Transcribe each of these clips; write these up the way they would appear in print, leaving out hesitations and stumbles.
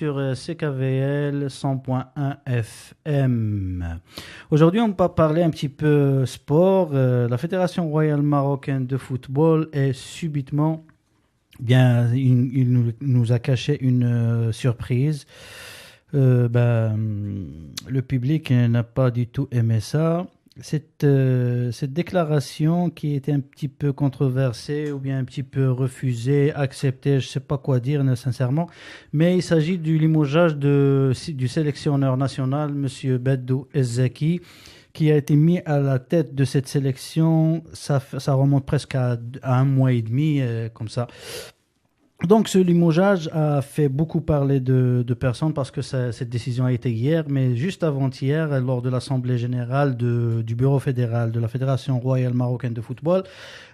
sur CKVL 100.1 FM. Aujourd'hui, on va parler un petit peu sport. La Fédération royale marocaine de football est subitement, il nous a caché une surprise. Le public n'a pas du tout aimé ça. Cette déclaration qui était un petit peu controversée ou bien un petit peu refusée, acceptée, je ne sais pas quoi dire sincèrement, mais il s'agit du limogeage du sélectionneur national, M. Beddou Ezzaki, qui a été mis à la tête de cette sélection. Ça remonte presque à un mois et demi, comme ça. Donc, ce limogeage a fait beaucoup parler de personnes parce que cette décision a été hier, mais juste avant-hier, lors de l'Assemblée générale du Bureau fédéral de la Fédération royale marocaine de football,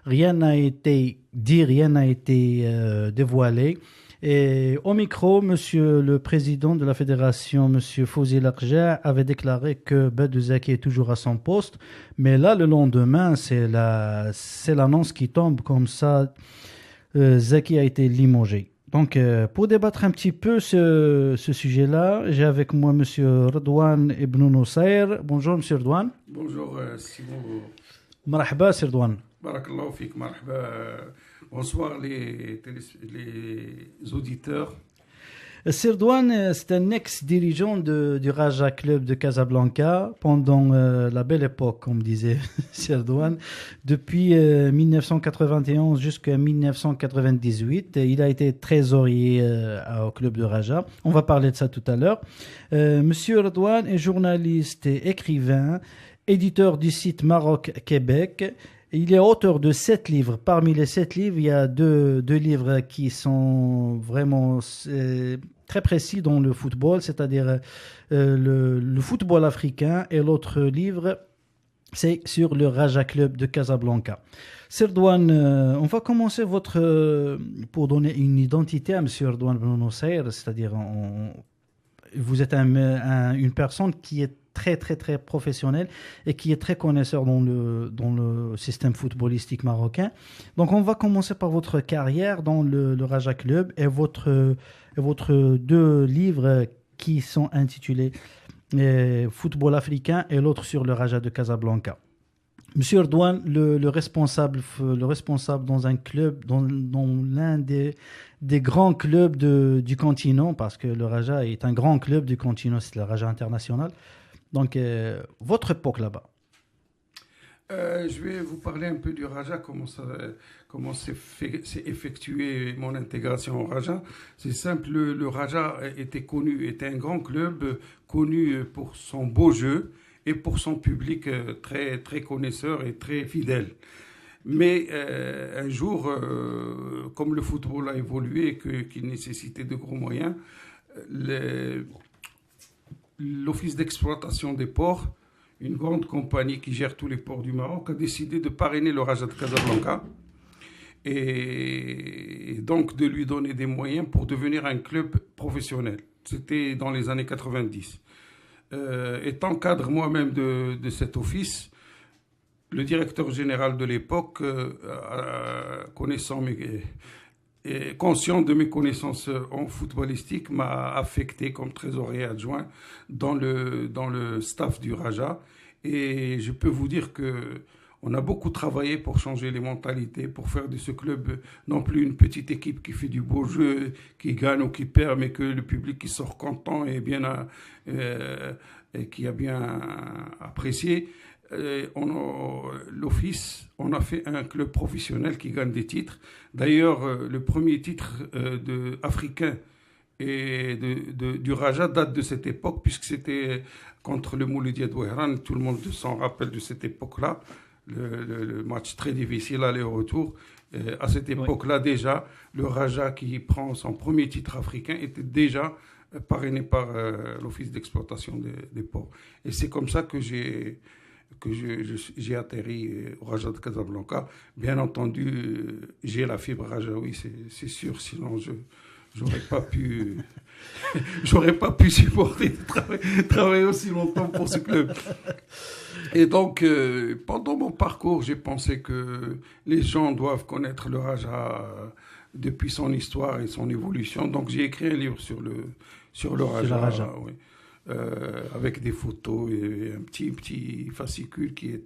rien n'a été dit, rien n'a été dévoilé. Et au micro, monsieur le président de la fédération, monsieur Fawzi Lakja, avait déclaré que Beddou Ezzaki est toujours à son poste, mais là, le lendemain, c'est l'annonce qui tombe comme ça. Zaki a été limogé. Donc, pour débattre un petit peu ce sujet-là, j'ai avec moi M. Redouane Ibn Noussair. Bonjour, M. Redouane. Bonjour, Simon. Marhaba, Sir Redouane. Barakallahu fik, marhaba. Bonsoir, les auditeurs. Sir Redouane, c'est un ex-dirigeant du Raja Club de Casablanca pendant la belle époque, comme disait Sir Redouane. Depuis 1991 jusqu'à 1998, il a été trésorier au club de Raja. On va parler de ça tout à l'heure. Monsieur Redouane est journaliste et écrivain, éditeur du site Maroc-Québec. Il est auteur de 7 livres. Parmi les 7 livres, il y a deux livres qui sont vraiment très précis dans le football, c'est-à-dire le football africain. Et l'autre livre, c'est sur le Raja Club de Casablanca. Sir Redouane, on va commencer pour donner une identité à M. Redouane Ibn Noussair, c'est-à-dire vous êtes une personne qui est très, très, très professionnel et qui est très connaisseur dans le système footballistique marocain. Donc, on va commencer par votre carrière dans le Raja Club et votre 2 livres qui sont intitulés Football africain et l'autre sur le Raja de Casablanca. Monsieur Redouane, le responsable dans un club, dans l'un des grands clubs du continent, parce que le Raja est un grand club du continent, c'est le Raja international. Donc, votre époque là-bas. Je vais vous parler un peu du Raja, comment s'est effectuée mon intégration au Raja. C'est simple, le Raja était un grand club connu pour son beau jeu et pour son public très, très connaisseur et très fidèle. Mais un jour, comme le football a évolué et qu'il nécessitait de gros moyens, l'Office d'exploitation des ports, une grande compagnie qui gère tous les ports du Maroc, a décidé de parrainer le Raja de Casablanca et donc de lui donner des moyens pour devenir un club professionnel. C'était dans les années 90. Étant cadre moi-même de cet office, le directeur général de l'époque, conscient de mes connaissances en footballistique, m'a affecté comme trésorier adjoint dans le staff du Raja. Et je peux vous dire qu'on a beaucoup travaillé pour changer les mentalités, pour faire de ce club non plus une petite équipe qui fait du beau jeu, qui gagne ou qui perd, mais que le public qui sort content et qui a bien apprécié. L'Office, on a fait un club professionnel qui gagne des titres. D'ailleurs, le premier titre africain du Raja date de cette époque, puisque c'était contre le Mouloudia Douairan. Tout le monde s'en rappelle de cette époque-là. Le match très difficile, aller-retour. À cette époque-là, déjà, le Raja qui prend son premier titre africain était déjà parrainé par l'Office d'exploitation des ports. Et c'est comme ça que j'ai atterri au Raja de Casablanca. Bien entendu, j'ai la fibre rajaoui, c'est sûr, sinon j'aurais pas pu supporter de travailler aussi longtemps pour ce club. Et donc, pendant mon parcours, j'ai pensé que les gens doivent connaître le Raja depuis son histoire et son évolution. Donc j'ai écrit un livre sur le Raja, oui. Avec des photos et un petit fascicule qui est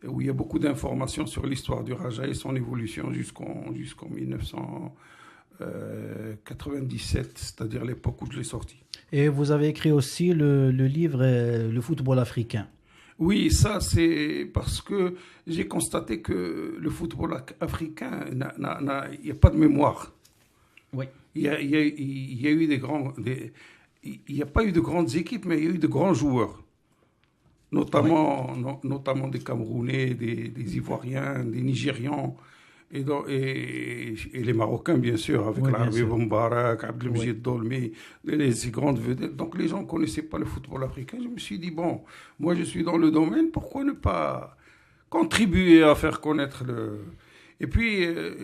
où il y a beaucoup d'informations sur l'histoire du Raja et son évolution jusqu'en 1997, c'est-à-dire l'époque où je l'ai sorti. Et vous avez écrit aussi le livre Le football africain. Oui, ça c'est parce que j'ai constaté que le football africain, il n'y a pas de mémoire. Oui. Il y a eu il n'y a pas eu de grandes équipes, mais il y a eu de grands joueurs. Notamment des Camerounais, des Ivoiriens, des Nigérians et les Marocains, bien sûr, avec l'Arbi Mbarak, Abdelmjid Dolmi, ces grandes vedettes. Donc les gens ne connaissaient pas le football africain. Je me suis dit, bon, moi je suis dans le domaine, pourquoi ne pas contribuer à faire connaître le... Et puis,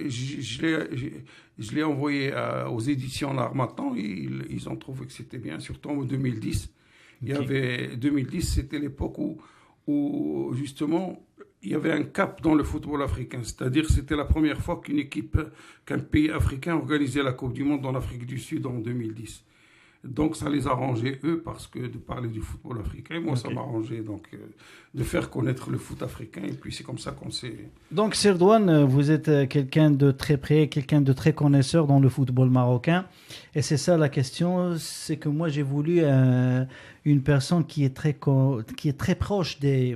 je l'ai envoyé aux éditions L'Harmattan. Ils ont trouvé que c'était bien, surtout en 2010. Okay. 2010, c'était l'époque où, justement, il y avait un cap dans le football africain. C'est-à-dire c'était la première fois qu'un pays africain organisait la Coupe du Monde en Afrique du Sud en 2010. Donc ça les arrangeait, eux, parce que de parler du football africain, moi, ça m'arrangeait donc de faire connaître le foot africain. Et puis c'est comme ça qu'on s'est... Donc Sirdouane, vous êtes quelqu'un de très près, quelqu'un de très connaisseur dans le football marocain. Et c'est ça la question, c'est que moi j'ai voulu une personne qui est très proche des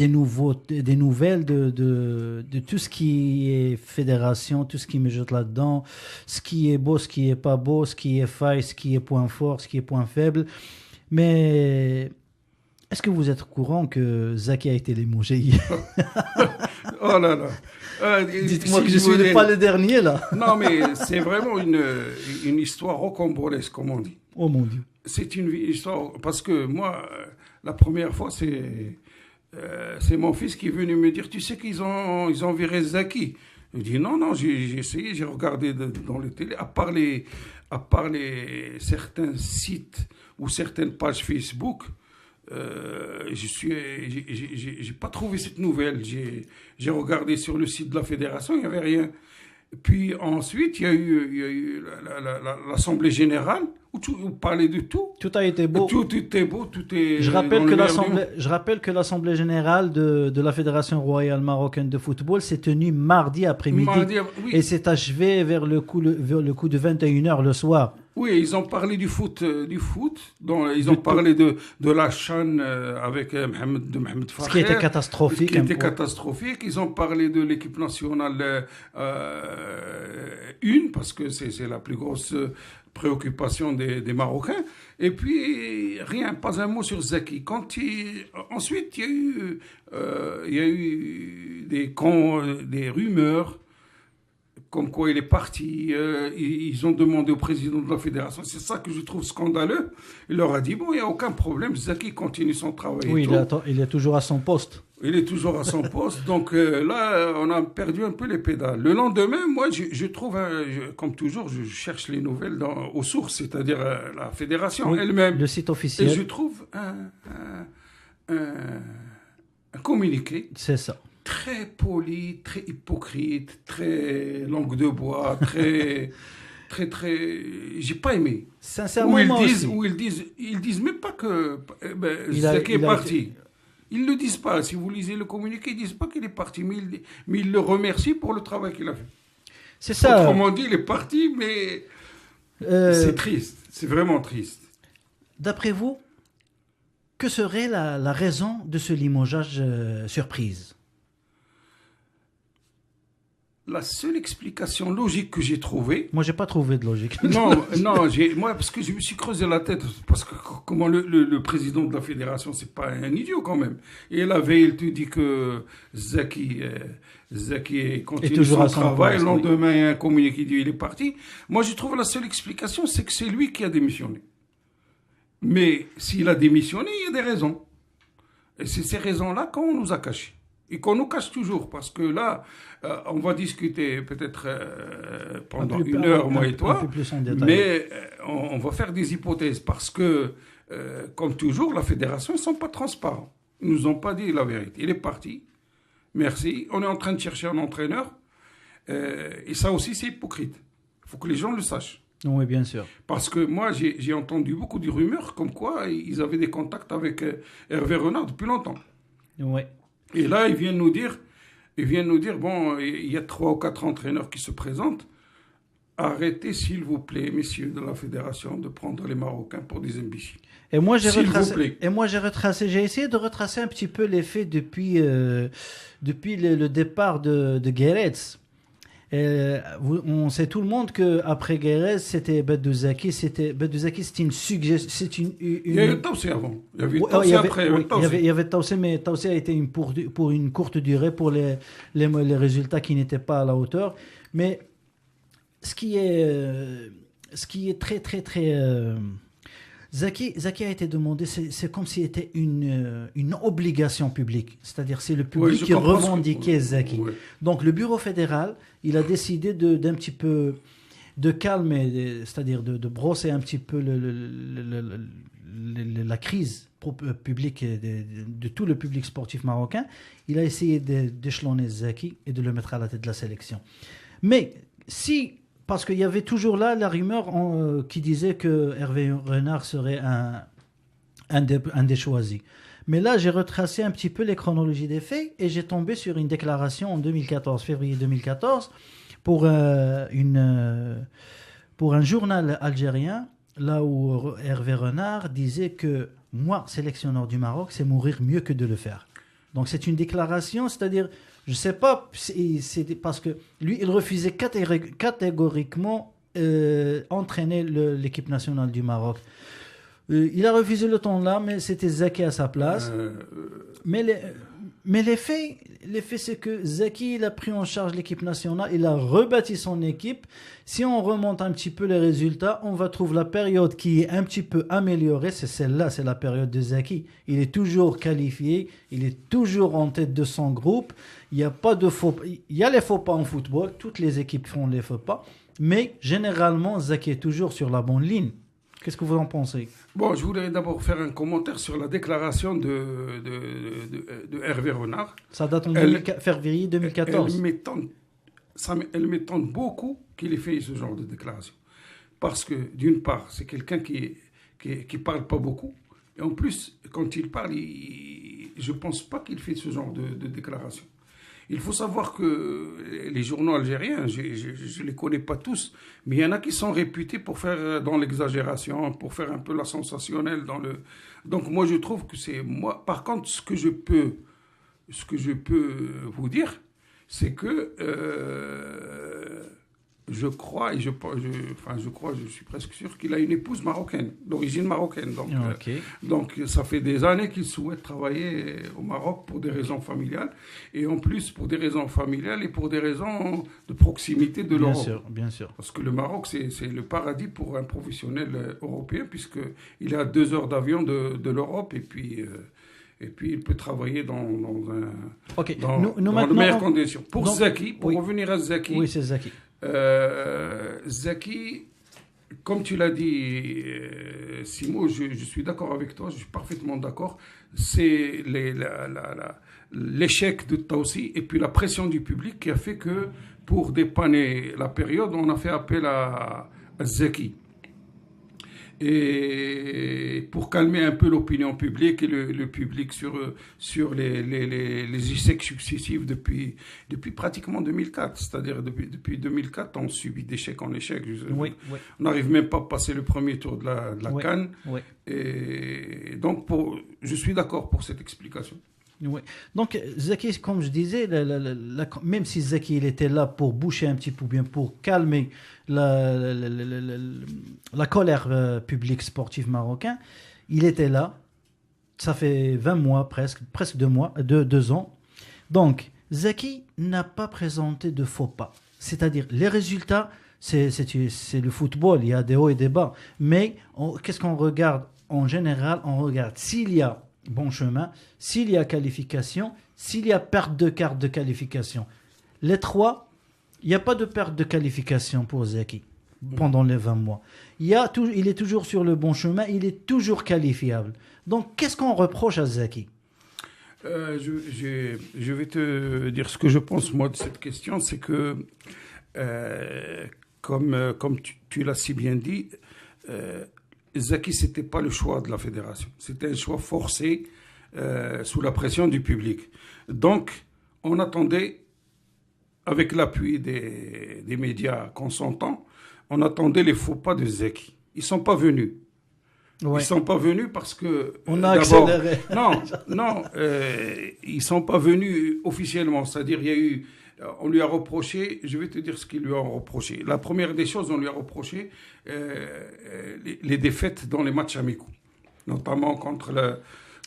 nouvelles de tout ce qui est fédération, tout ce qui me jette là-dedans, ce qui est beau, ce qui est pas beau, ce qui est faille, ce qui est point fort, ce qui est point faible. Mais est-ce que vous êtes au courant que Zaki a été limogé hier? Oh là là. Dites-moi que je suis pas le dernier là. Non, mais c'est vraiment une histoire rocambolesque, comme on dit. Oh mon Dieu. C'est une histoire, parce que moi, la première fois, c'est mon fils qui est venu me dire, tu sais qu'ils ont viré Zaki. Je dis non, j'ai essayé, j'ai regardé dans les télés, à part certains sites ou certaines pages Facebook, j'ai pas trouvé cette nouvelle. J'ai regardé sur le site de la fédération, il n'y avait rien. Puis ensuite, il y a eu l'Assemblée générale où on parlait de tout. Tout a été beau. Tout était beau, tout est... Je rappelle que l'Assemblée générale de la Fédération royale marocaine de football s'est tenue mardi après-midi. Oui. Et s'est achevée vers le coup de 21h le soir. Oui, ils ont parlé du foot. Ils ont parlé de la CHAN avec Mohamed Fakher. Ce qui était catastrophique. Ils ont parlé de l'équipe nationale 1, parce que c'est la plus grosse préoccupation des Marocains. Et puis, rien, pas un mot sur Zaki. Ensuite, il y a eu des rumeurs comme quoi il est parti. Ils ont demandé au président de la fédération. C'est ça que je trouve scandaleux. Il leur a dit, bon, il n'y a aucun problème, Zaki continue son travail. Oui, il est toujours à son poste. Il est toujours à son poste. Donc là, on a perdu un peu les pédales. Le lendemain, moi, je trouve, comme toujours, je cherche les nouvelles aux sources, c'est-à-dire la fédération elle-même. Le site officiel. Et je trouve un communiqué. C'est ça. Très poli, très hypocrite, très langue de bois, très... j'ai pas aimé. Sincèrement, ils disent même pas que Zaki est parti. Ils ne le disent pas. Si vous lisez le communiqué, ils ne disent pas qu'il est parti, mais ils le remercient pour le travail qu'il a fait. C'est ça. Autrement dit, il est parti, mais c'est triste. C'est vraiment triste. D'après vous, que serait la raison de ce limogeage surprise? La seule explication logique que j'ai trouvée... Moi, j'ai pas trouvé de logique. Non, moi, parce que je me suis creusé la tête, parce que comment le président de la fédération, c'est pas un idiot quand même. Et la veille, il te dit que Zaki continue son travail, le lendemain, il y a un communiqué qui dit il est parti. Moi, je trouve la seule explication, c'est que c'est lui qui a démissionné. Mais s'il a démissionné, il y a des raisons. Et c'est ces raisons-là qu'on nous a cachées. Et qu'on nous cache toujours, parce que là, on va discuter peut-être pendant une heure, moi et toi, mais on va faire des hypothèses, parce que, comme toujours, la fédération, ils ne sont pas transparents. Ils ne nous ont pas dit la vérité. Il est parti, merci, on est en train de chercher un entraîneur, Et ça aussi, c'est hypocrite. Il faut que les gens le sachent. Oui, bien sûr. Parce que moi, j'ai entendu beaucoup de rumeurs comme quoi ils avaient des contacts avec Hervé Renard depuis longtemps. Oui. Et là, ils viennent nous dire, bon, il y a 3 ou 4 entraîneurs qui se présentent. Arrêtez, s'il vous plaît, messieurs de la fédération, de prendre les Marocains pour des imbéciles. Et moi, j'ai retracé. j'ai essayé de retracer un petit peu les faits depuis le départ de Guéretz. On sait tout le monde qu'après Guéretz, c'était Bedouzaki. Bedouzaki, c'était une suggestion. Il y a eu Tausé avant. Il y avait Tausé après. Il y avait Tausé, mais Tausé a été pour une courte durée pour les résultats qui n'étaient pas à la hauteur. Mais ce qui est très, très, très... Zaki a été demandé, c'est comme si c'était une obligation publique. C'est-à-dire, c'est le public qui revendiquait Zaki. Oui. Donc, le bureau fédéral, il a décidé d'un petit peu de calmer, c'est-à-dire de brosser un petit peu la crise publique de tout le public sportif marocain. Il a essayé d'échelonner Zaki et de le mettre à la tête de la sélection. Mais parce qu'il y avait toujours là la rumeur qui disait que Hervé Renard serait un des choisis. Mais là, j'ai retracé un petit peu les chronologies des faits et j'ai tombé sur une déclaration en février 2014, pour un journal algérien, là où Hervé Renard disait que moi, sélectionneur du Maroc, c'est mourir mieux que de le faire. Donc c'est une déclaration, c'est-à-dire... Je ne sais pas, c'est parce que lui, il refusait catégoriquement entraîner l'équipe nationale du Maroc. Il a refusé le temps-là, mais c'était Zaki à sa place. Mais les faits, c'est que Zaki, il a pris en charge l'équipe nationale, il a rebâti son équipe. Si on remonte un petit peu les résultats, on va trouver la période qui est un petit peu améliorée. C'est celle-là, c'est la période de Zaki. Il est toujours qualifié, il est toujours en tête de son groupe. Il y a pas de il y a les faux pas en football, toutes les équipes font les faux pas, mais généralement Zaki est toujours sur la bonne ligne. Qu'est-ce que vous en pensez? Bon, je voudrais d'abord faire un commentaire sur la déclaration de Hervé Renard. Ça date en février 2014. Elle m'étonne beaucoup qu'il ait fait ce genre de déclaration. Parce que, d'une part, c'est quelqu'un qui parle pas beaucoup. Et en plus, quand il parle, je pense pas qu'il fait ce genre de déclaration. Il faut savoir que les journaux algériens, je ne les connais pas tous, mais il y en a qui sont réputés pour faire dans l'exagération, pour faire un peu la sensationnelle dans le... Donc moi je trouve que c'est moi. Par contre, ce que je peux vous dire, c'est que je suis presque sûr qu'il a une épouse marocaine, d'origine marocaine. Donc ça fait des années qu'il souhaite travailler au Maroc pour des raisons familiales, et en plus pour des raisons familiales et pour des raisons de proximité de l'Europe. Bien sûr. Parce que le Maroc, c'est le paradis pour un professionnel européen, puisqu'il est à 2 heures d'avion de l'Europe, et puis il peut travailler dans de meilleures conditions. Pour revenir à Zaki. Oui, c'est Zaki. Zaki, comme tu l'as dit, Simo, je suis d'accord avec toi, je suis parfaitement d'accord. C'est l'échec de Taussi et puis la pression du public qui a fait que, pour dépanner la période, on a fait appel à Zaki. Et pour calmer un peu l'opinion publique et le public sur les échecs successifs depuis pratiquement 2004. C'est-à-dire depuis 2004, on subit d'échec en échec. Oui. On n'arrive même pas à passer le premier tour de la CAN. Oui. Et donc, je suis d'accord pour cette explication. Oui. Donc, Zaki, comme je disais, même si Zaki il était là pour boucher un petit peu, bien pour calmer la colère publique sportive marocaine, il était là. Ça fait 20 mois, presque 2 ans. Donc, Zaki n'a pas présenté de faux pas. C'est-à-dire, les résultats, c'est le football, il y a des hauts et des bas. Mais qu'est-ce qu'on regarde? En général, on regarde s'il y a bon chemin, s'il y a qualification, s'il y a perte de carte de qualification. Les trois, il n'y a pas de perte de qualification pour Zaki pendant les 20 mois. Il est toujours sur le bon chemin, il est toujours qualifiable. Donc, qu'est-ce qu'on reproche à Zaki? Je vais te dire ce que je pense, moi, de cette question. C'est que, comme tu l'as si bien dit, Zaki, ce n'était pas le choix de la fédération. C'était un choix forcé sous la pression du public. Donc, on attendait, avec l'appui des médias consentants, on attendait les faux pas de Zaki. Ils ne sont pas venus. Ouais. Ils sont pas venus parce que... On a accéléré. Non, ils sont pas venus officiellement. C'est-à-dire, il y a eu... On lui a reproché, je vais te dire ce qu'ils lui ont reproché. La première des choses, on lui a reproché les défaites dans les matchs amicaux, notamment contre le...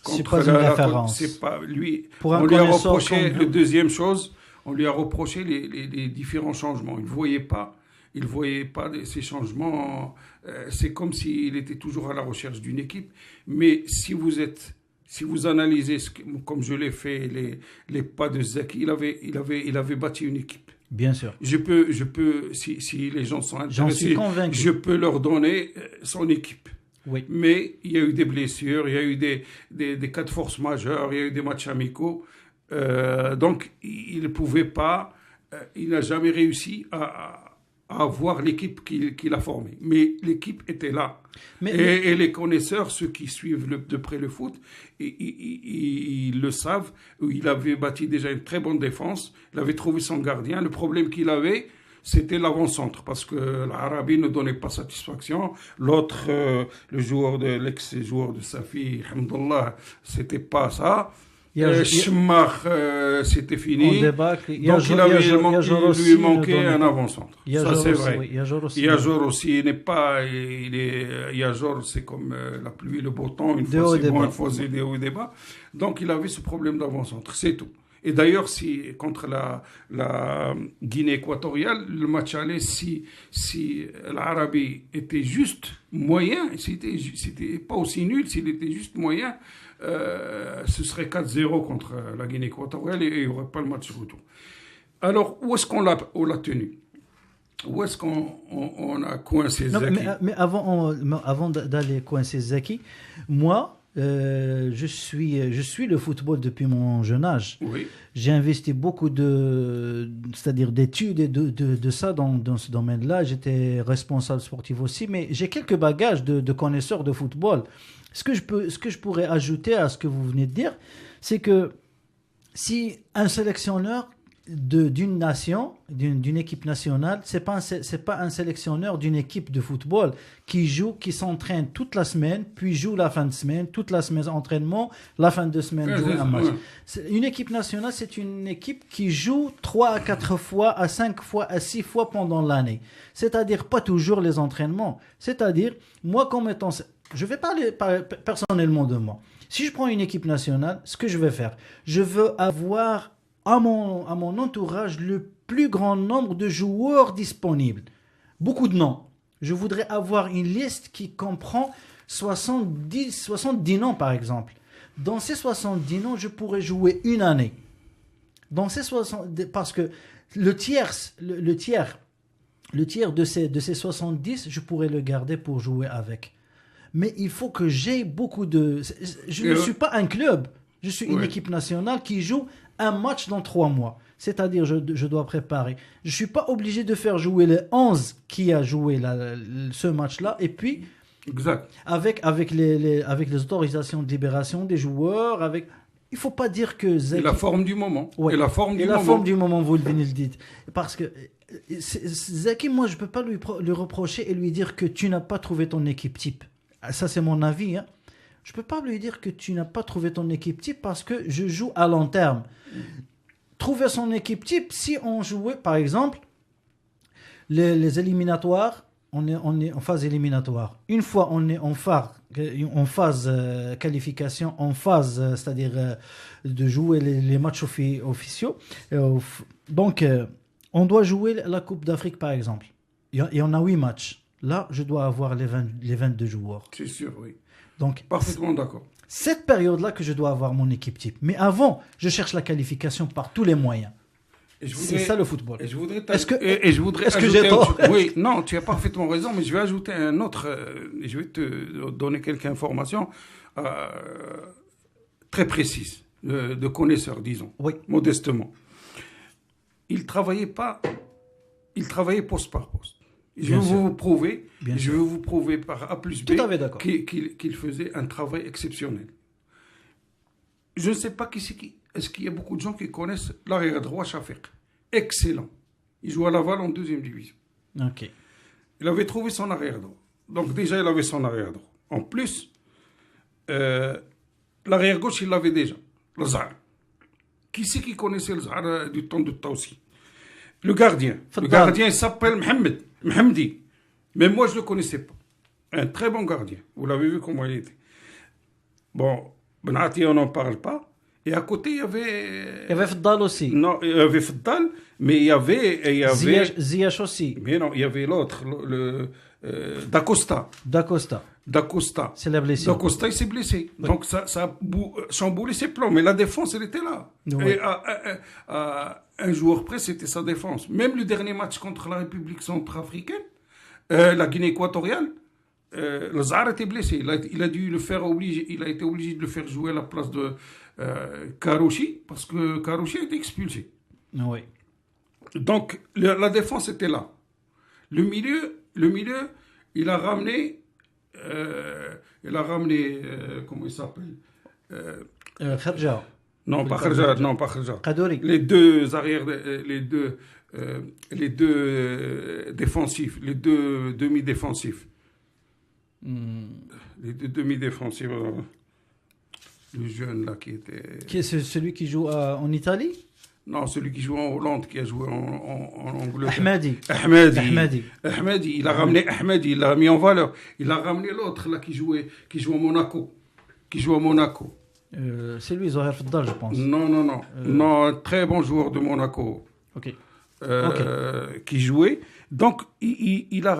C'est pas une référence. C'est pas lui. Pour un on lui a connaisseur reproché, comme la vous. deuxième chose, on lui a reproché les différents changements. Il ne voyait pas ces changements. C'est comme s'il était toujours à la recherche d'une équipe. Mais si vous analysez, comme je l'ai fait, les pas de Zaki, il avait bâti une équipe. Bien sûr. Je peux, si les gens sont J'en suis intéressés, convaincu. je peux leur donner son équipe. Oui. Mais il y a eu des blessures, il y a eu des cas de force majeure, il y a eu des matchs amicaux. Donc, il ne pouvait pas, il n'a jamais réussi à avoir l'équipe qu'il a formée. Mais l'équipe était là. Et les connaisseurs, ceux qui suivent de près le foot, ils le savent. Il avait bâti déjà une très bonne défense. Il avait trouvé son gardien. Le problème qu'il avait, c'était l'avant-centre, parce que l'Arabi ne donnait pas satisfaction. L'autre, l'ex-joueur de Safi, Hamdallah, c'était pas ça. Schmach, c'était fini. Donc il lui manquait un avant-centre. Ça, c'est vrai. Yajor aussi n'est pas... Yajor, c'est comme la pluie et le beau temps. Une fois c'est bon, une fois c'est des hauts et des bas. Donc il avait ce problème d'avant-centre, c'est tout. Et d'ailleurs, contre la Guinée équatoriale, le match allait, si l'Arabie était juste moyen, c'était pas aussi nul, s'il était juste moyen, ce serait 4-0 contre la Guinée équatoriale et il n'y aurait pas le match retour. Alors, où est-ce qu'on l'a tenu? Où est-ce qu'on a coincé Zaki? Mais avant d'aller coincer Zaki, moi... je suis le football depuis mon jeune âge. Oui. J'ai investi beaucoup c'est-à-dire d'études et de ça dans ce domaine-là. J'étais responsable sportif aussi, mais j'ai quelques bagages de connaisseurs de football. Ce que je pourrais ajouter à ce que vous venez de dire, c'est que si un sélectionneur d'une nation, d'une équipe nationale, c'est pas un sélectionneur d'une équipe de football qui s'entraîne toute la semaine, puis joue la fin de semaine, toute la semaine entraînement, la fin de semaine joue un match. Une équipe nationale, c'est une équipe qui joue 3 à 4 fois, à 5 fois, à 6 fois pendant l'année. C'est-à-dire pas toujours les entraînements. C'est-à-dire, moi comme étant... Je vais parler personnellement de moi. Si je prends une équipe nationale, ce que je vais faire, je veux avoir à mon entourage le plus grand nombre de joueurs disponibles. Beaucoup de noms. Je voudrais avoir une liste qui comprend 70 noms, par exemple. Dans ces 70 noms, je pourrais jouer une année. Dans ces 70, parce que le tiers de ces 70, je pourrais le garder pour jouer avec. Mais il faut que j'ai beaucoup de... Je ne suis pas un club. Je suis une équipe nationale qui joue un match dans 3 mois. C'est-à-dire, je dois préparer. Je ne suis pas obligé de faire jouer les 11 qui a joué ce match-là. Et puis, exact. Avec les autorisations de libération des joueurs, il ne faut pas dire que... Et la forme du moment. Ouais. Et la forme du moment, vous venez le dites. Parce que Zaki, moi, je ne peux pas lui reprocher et lui dire que tu n'as pas trouvé ton équipe type. Ça, c'est mon avis, hein. Je ne peux pas lui dire que tu n'as pas trouvé ton équipe type parce que je joue à long terme. Trouver son équipe type, si on jouait, par exemple, les éliminatoires, on est en phase éliminatoire. Une fois on est en phase qualification, en phase, c'est-à-dire de jouer les matchs officiaux. Donc, on doit jouer la Coupe d'Afrique, par exemple. Et on a 8 matchs. Là, je dois avoir les 22 joueurs. C'est sûr, oui. Donc, parfaitement d'accord. Cette période-là que je dois avoir mon équipe type. Mais avant, je cherche la qualification par tous les moyens. C'est ça le football. Est-ce que j'ai tort? Oui, non, tu as parfaitement raison, mais je vais ajouter un autre. Je vais te donner quelques informations très précises. de connaisseur, disons, Oui. modestement. Il travaillait poste par poste. Je vais vous prouver, par A plus B Tout à fait d'accord. qu'il faisait un travail exceptionnel. Je ne sais pas est-ce qu'il y a beaucoup de gens qui connaissent l'arrière droit Shafiq. Excellent. Il joue à Laval en 2e division. Ok. Il avait trouvé son arrière droit. Donc déjà, il avait son arrière droit. En plus, l'arrière gauche, il l'avait déjà. Le Zahar. Qui c'est qui connaissait le Zahar du temps de Taoussi? Le gardien. Le gardien, il s'appelle Mohamedi. Mais moi, je ne le connaissais pas. Un très bon gardien. Vous l'avez vu comment il était. Bon, Benati, on n'en parle pas. Et à côté, il y avait... Il y avait Fdal aussi. Non, il y avait Fdal, mais il y avait... Ziyech aussi. Mais non, il y avait l'autre, D'Acosta. D'Acosta. C'est la blessure. D'Acosta, il s'est blessé. Oui. Donc, ça a chamboulé ses plans. Mais la défense, elle était là. Oui. Et à un joueur près, c'était sa défense. Même le dernier match contre la République centrafricaine, la Guinée équatoriale, le Zahar était blessé. Il a été obligé de le faire jouer à la place de Karouchi, parce que Karouchi a été expulsé. Oui. Donc, la défense était là. Le milieu, il a ramené, comment il s'appelle Kharja. Non, pas Kharja. Kadouri. Les deux arrières, les deux défensifs, les deux demi-défensifs. Les deux demi-défensifs. Le jeune là qui était... Qui est celui qui joue en Italie? Non, celui qui joue en Hollande, qui a joué en Angleterre. Ahmadi. Il a ramené Ahmadi, il l'a mis en valeur. Il a ramené l'autre là qui joue à Monaco. C'est lui, Zoher Fdal, je pense. Non, un très bon joueur de Monaco. Ok. Qui jouait. Donc, il a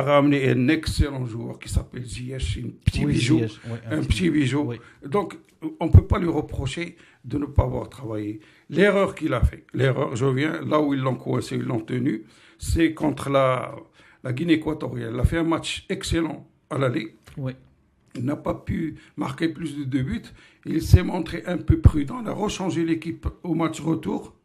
ramené un excellent joueur qui s'appelle Ziyech, un petit bijou. Oui. Donc, on ne peut pas lui reprocher de ne pas avoir travaillé. L'erreur qu'il a fait, je reviens, là où ils l'ont coincé, ils l'ont tenu, c'est contre la Guinée équatoriale. Il a fait un match excellent à l'aller. Oui. Il n'a pas pu marquer plus de 2 buts. Il s'est montré un peu prudent. Il a rechangé l'équipe au match retour.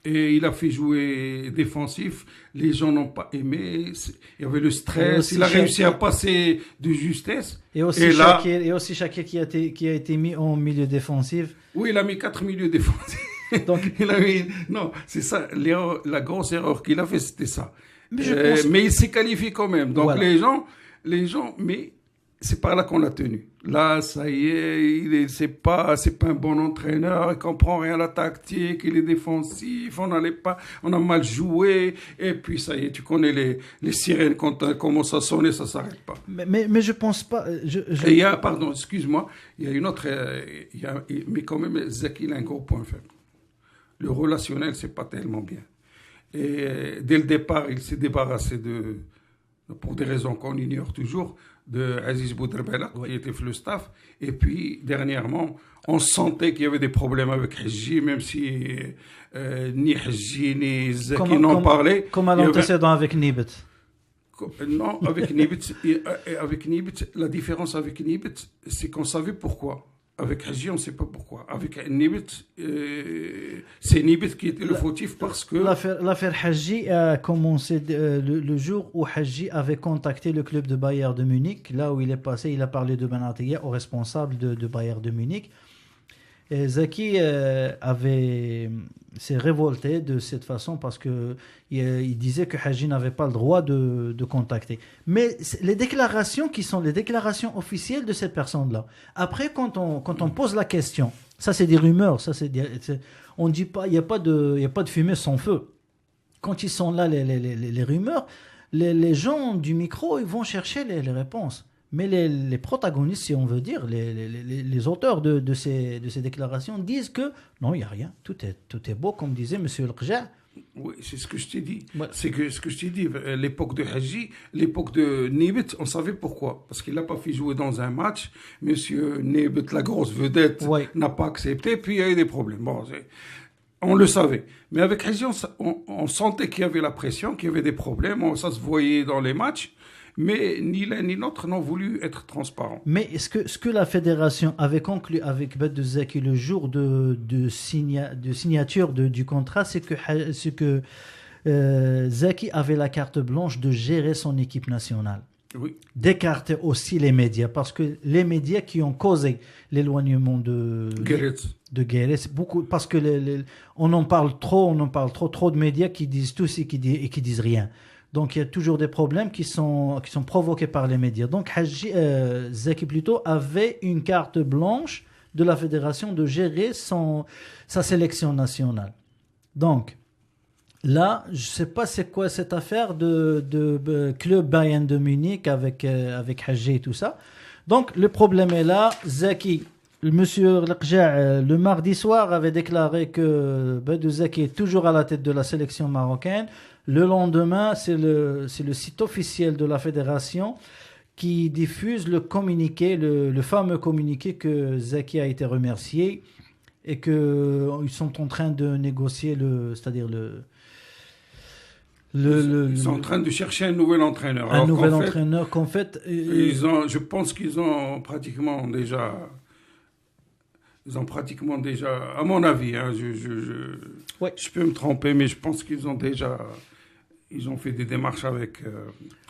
Et il a fait jouer défensif. Les gens n'ont pas aimé. Il y avait le stress. Il a réussi à passer de justesse. Et aussi Shakir qui a été mis en milieu défensif. Oui, il a mis 4 milieux défensifs. Donc, non, c'est ça. La grosse erreur qu'il a fait, c'était ça. Mais il s'est qualifié quand même. Donc voilà. les gens, mais c'est par là qu'on l'a tenu. Là, ça y est, c'est pas un bon entraîneur, il comprend rien à la tactique, il est défensif, on a mal joué, et puis ça y est, tu connais les sirènes quand elles commencent à sonner, ça s'arrête pas. Mais je pense pas. Et il y a, pardon, excuse-moi, il y a une autre, mais quand même, Zaki, il a un gros point faible. Le relationnel, c'est pas tellement bien. Et dès le départ, il s'est débarrassé pour des raisons qu'on ignore toujours, de Aziz Bouderbela, qui était le staff. Et puis, dernièrement, on sentait qu'il y avait des problèmes avec Hadji, même si ni Hadji ni Zaki n'en parlaient. Comme à l'antécédent avec Nibet. Non, avec Nibet, la différence avec Nibet, c'est qu'on savait pourquoi. Avec Hadji, on ne sait pas pourquoi. Avec Nibet, c'est Nibet qui était le fautif parce que... L'affaire Hadji a commencé le jour où Hadji avait contacté le club de Bayern de Munich. Là où il est passé, il a parlé de Benatia au responsable de Bayern de Munich. Et Zaki s'est révolté de cette façon parce qu'il disait que Hadji n'avait pas le droit de contacter. Mais les déclarations qui sont les déclarations officielles de cette personne-là, après quand on pose la question, ça c'est des rumeurs, on dit pas, il n'y a pas de fumée sans feu. Quand ils sont là les rumeurs, les gens du micro ils vont chercher les réponses. Mais les protagonistes, si on veut dire, les auteurs de ces déclarations disent que non, il n'y a rien, tout est beau, comme disait M. El-Qja. Oui, c'est ce que je t'ai dit. Ouais. C'est ce que je t'ai dit. L'époque de Hadji, l'époque de Nibet, on savait pourquoi. Parce qu'il n'a pas fait jouer dans un match. M. Nibet, la grosse vedette, n'a pas accepté, puis il y a eu des problèmes. Bon, on le savait. Mais avec Hadji, on sentait qu'il y avait la pression, qu'il y avait des problèmes, ça se voyait dans les matchs. Mais ni l'un ni l'autre n'ont voulu être transparents. Mais ce que la fédération avait conclu avec Badou Zaki le jour de signature du contrat, c'est que Zaki avait la carte blanche de gérer son équipe nationale. Oui. D'écarter aussi les médias, parce que les médias qui ont causé l'éloignement de Guéret, beaucoup, parce que on en parle trop de médias qui disent tout et qui disent rien. Donc il y a toujours des problèmes qui sont provoqués par les médias. Donc Zaki plutôt avait une carte blanche de la fédération de gérer sa sélection nationale. Donc là, je ne sais pas c'est quoi cette affaire de club Bayern de Munich avec Hadji et tout ça. Donc le problème est là. Zaki, le monsieur Lekja, le mardi soir avait déclaré que Badou Zaki est toujours à la tête de la sélection marocaine. Le lendemain, c'est le site officiel de la fédération qui diffuse le communiqué, le fameux communiqué que Zaki a été remercié et qu'ils sont en train de négocier ils sont en train de chercher un nouvel entraîneur. Un nouvel entraîneur qu'en fait... je pense qu'ils ont pratiquement déjà... à mon avis, hein, je peux me tromper, mais je pense qu'ils ont fait des démarches avec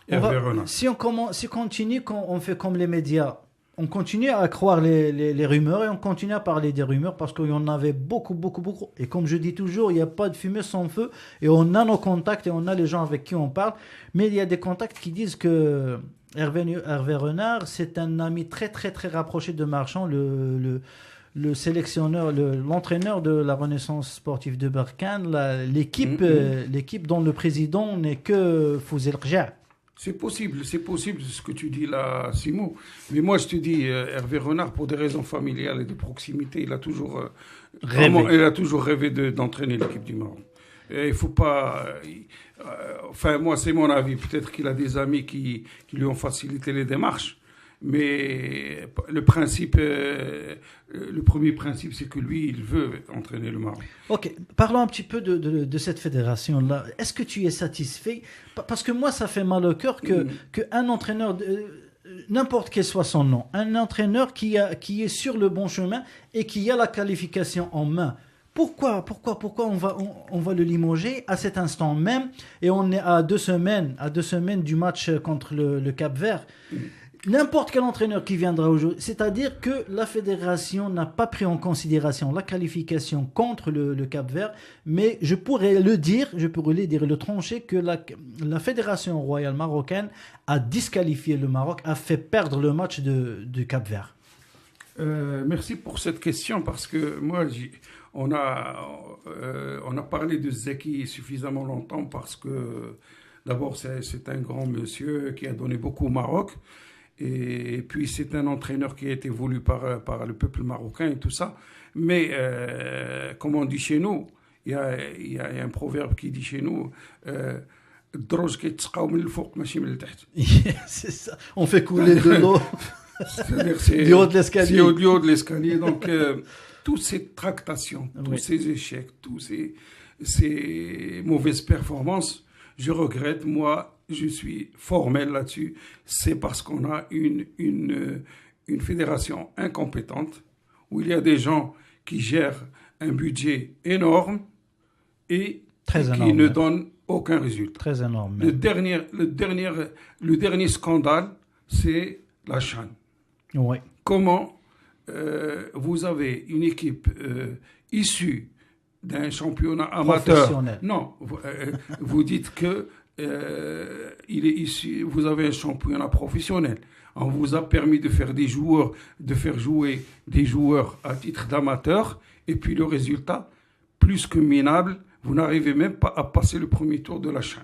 Hervé Renard. Si on continue, on fait comme les médias, on continue à croire les rumeurs et on continue à parler des rumeurs parce qu'il y en avait beaucoup. Et comme je dis toujours, il n'y a pas de fumée sans feu et on a nos contacts et on a les gens avec qui on parle. Mais il y a des contacts qui disent que Hervé Renard, c'est un ami très rapproché de Marchand, le sélectionneur, l'entraîneur de la Renaissance sportive de Berkane, l'équipe dont le président n'est que Fouzi Lekja. C'est possible ce que tu dis là, Simon. Mais moi, je te dis, Hervé Renard, pour des raisons familiales et de proximité, il a toujours rêvé d'entraîner l'équipe du Maroc. Et il faut pas... moi, c'est mon avis. Peut-être qu'il a des amis qui lui ont facilité les démarches. Mais le premier principe, c'est que lui, il veut entraîner le Maroc. Ok, parlons un petit peu de cette fédération-là. Est-ce que tu es satisfait? Parce que moi, ça fait mal au cœur qu'un entraîneur, n'importe quel soit son nom, un entraîneur qui est sur le bon chemin et qui a la qualification en main, pourquoi on va le limoger à cet instant même et on est à deux semaines du match contre le Cap-Vert? N'importe quel entraîneur qui viendra aujourd'hui, c'est-à-dire que la fédération n'a pas pris en considération la qualification contre le Cap-Vert, mais je pourrais le dire et le trancher que la fédération royale marocaine a disqualifié le Maroc, a fait perdre le match du Cap-Vert. Merci pour cette question parce que moi, on a parlé de Zeki suffisamment longtemps parce que d'abord c'est un grand monsieur qui a donné beaucoup au Maroc. Et puis, c'est un entraîneur qui a été voulu par le peuple marocain et tout ça. Mais, comme on dit chez nous, il y a un proverbe qui dit chez nous c'est ça. On fait couler de l'eau du haut de l'escalier. C'est au haut de l'escalier. Donc, toutes ces tractations, tous ces échecs, toutes ces mauvaises performances, je regrette, moi, je suis formel là-dessus, c'est parce qu'on a une fédération incompétente, où il y a des gens qui gèrent un budget énorme et qui ne donnent aucun résultat. Très énorme. Le dernier scandale, c'est la CHAN. Oui. Comment vous avez une équipe issue d'un championnat amateur. Non, vous dites que il est issu. Vous avez un championnat professionnel. On vous a permis de faire jouer des joueurs à titre d'amateur, et puis le résultat, plus que minable, vous n'arrivez même pas à passer le premier tour de la CHAN.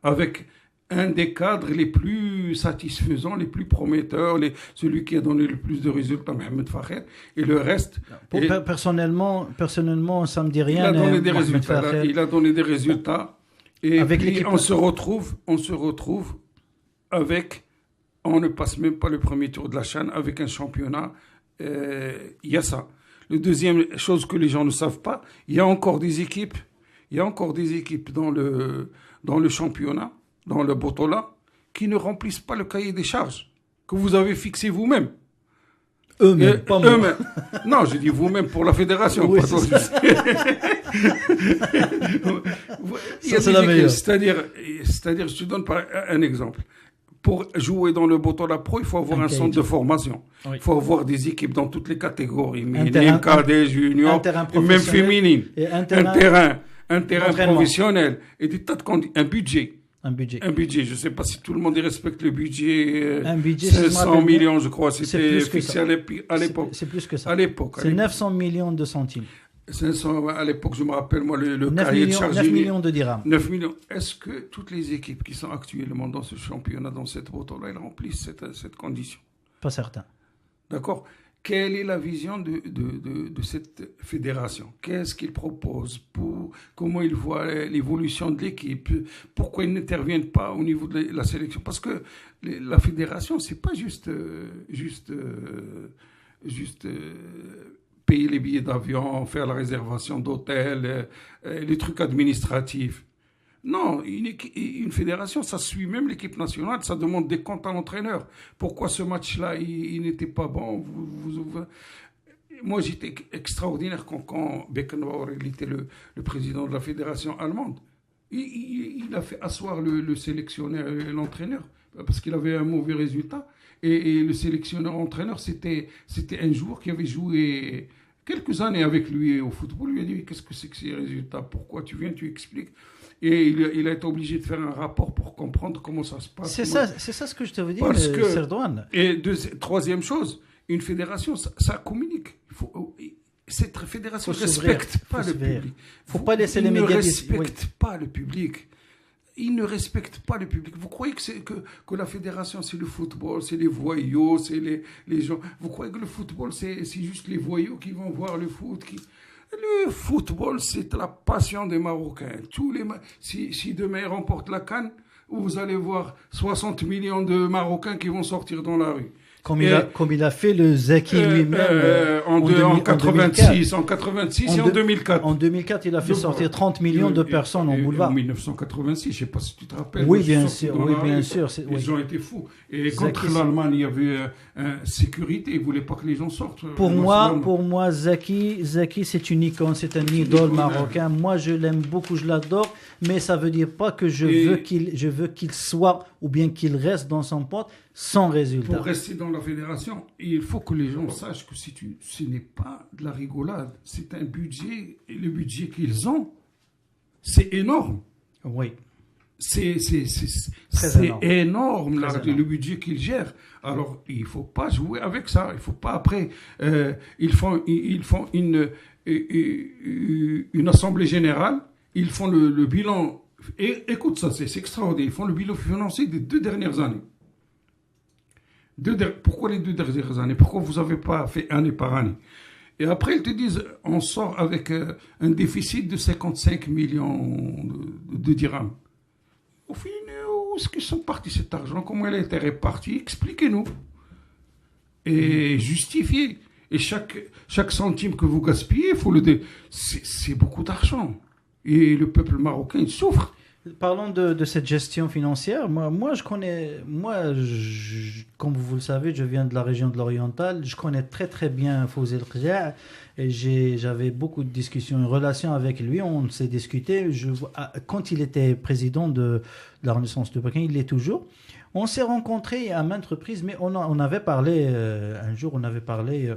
Avec un des cadres les plus satisfaisants, les plus prometteurs, celui qui a donné le plus de résultats, Mohamed Fakher, et le reste... Personnellement, ça me dit rien. Il a donné des résultats. Et avec puis, on se retrouve avec... On ne passe même pas le premier tour de la CHAN avec un championnat. Il y a ça. La deuxième chose que les gens ne savent pas, il y a encore des équipes dans le championnat, dans le Botola, qui ne remplissent pas le cahier des charges que vous avez fixé vous-même. Eux-mêmes, pas moi. Eux-mêmes. Non, je dis vous-même pour la fédération. Oui, pas toi. Il y a c'est la meilleure. c'est-à-dire, je te donne un exemple. Pour jouer dans le Botola Pro, il faut avoir un centre de formation. Oui. Il faut avoir des équipes dans toutes les catégories, terrain- minime, cadet, junior, un terrain et même professionnel féminine. et un Un terrain d'entraînement. professionnel et des tas de un budget. Un budget. Un budget, je ne sais pas si tout le monde y respecte le budget. Un budget, si je me 500 rappelle bien, millions, je crois, c'est c'était plus que fixé ça. à l'époque. C'est plus que ça. À l'époque. C'est 900 millions de centimes. 500, à l'époque, je me rappelle, moi, le 9 cahier de millions, charge. 9 millions de dirhams. 9 millions. Est-ce que toutes les équipes qui sont actuellement dans ce championnat, dans cette moto-là, elles remplissent cette condition? Pas certain. D'accord? Quelle est la vision de cette fédération? Qu'est-ce qu'ils proposent? Comment ils voient l'évolution de l'équipe? Pourquoi ils n'interviennent pas au niveau de la sélection? Parce que la fédération, c'est pas juste payer les billets d'avion, faire la réservation d'hôtel, les trucs administratifs. Non, une fédération, ça suit même l'équipe nationale, ça demande des comptes à l'entraîneur. Pourquoi ce match-là, il n'était pas bon? Moi, j'étais extraordinaire quand Beckenbauer il était le président de la fédération allemande. Il a fait asseoir le sélectionneur et l'entraîneur parce qu'il avait un mauvais résultat. Et le sélectionneur-entraîneur, c'était un joueur qui avait joué quelques années avec lui au football. Il lui a dit, qu'est-ce que c'est que ces résultats? Pourquoi tu viens, tu expliques? Et il a été obligé de faire un rapport pour comprendre comment ça se passe. C'est ça ce que je te veux dire, Parce que, Serdouane. Et troisième chose, une fédération, ça communique. Cette fédération ne respecte pas le public. Il ne faut pas laisser les médias... Ils ne respectent pas le public. Ils ne respectent pas le public. Vous croyez que la fédération, c'est le football, c'est les voyous, c'est les gens... Vous croyez que le football, c'est juste les voyous qui vont voir le foot Le football, c'est la passion des Marocains. Si demain ils remportent la CAN, vous allez voir 60 millions de Marocains qui vont sortir dans la rue. Comme il a fait le Zaki lui-même en 86 et en 2004. En 2004, il a fait sortir 30 millions de personnes en boulevard. En 1986, je ne sais pas si tu te rappelles. Oui, bien sûr. Ils ont été fous. Et contre l'Allemagne, il y avait sécurité. Ils ne voulaient pas que les gens sortent. Pour moi, Zaki, c'est une icône, c'est un idole marocain. Moi, je l'aime beaucoup, je l'adore. Mais ça ne veut dire pas que je veux qu'il soit ou bien qu'il reste dans son poste sans résultat. Pour rester dans la fédération, il faut que les gens sachent que ce n'est pas de la rigolade. C'est un budget, et le budget qu'ils ont, c'est énorme. Oui. C'est énorme, le budget qu'ils gèrent. Alors, il ne faut pas jouer avec ça. Il ne faut pas après... ils font une assemblée générale. Ils font le bilan. Et écoute ça, c'est extraordinaire. Ils font le bilan financier des 2 dernières années. Pourquoi les 2 dernières années? Pourquoi vous n'avez pas fait année par année? Et après, ils te disent, on sort avec un déficit de 55 millions de dirhams. Au final, où est-ce qu'ils sont partis cet argent? Comment il a été réparti? Expliquez-nous. Et justifiez. Et chaque centime que vous gaspillez, c'est beaucoup d'argent. Et le peuple marocain, il souffre. Parlons de cette gestion financière. Moi, je connais, comme vous le savez, je viens de la région de l'Oriental. Je connais très très bien Fawzi El Khzaa et j'avais beaucoup de discussions, une relation avec lui. On s'est discuté. Quand il était président de la Renaissance de Pékin, il l'est toujours. On s'est rencontrés à maintes reprises, mais on avait parlé un jour. On avait parlé.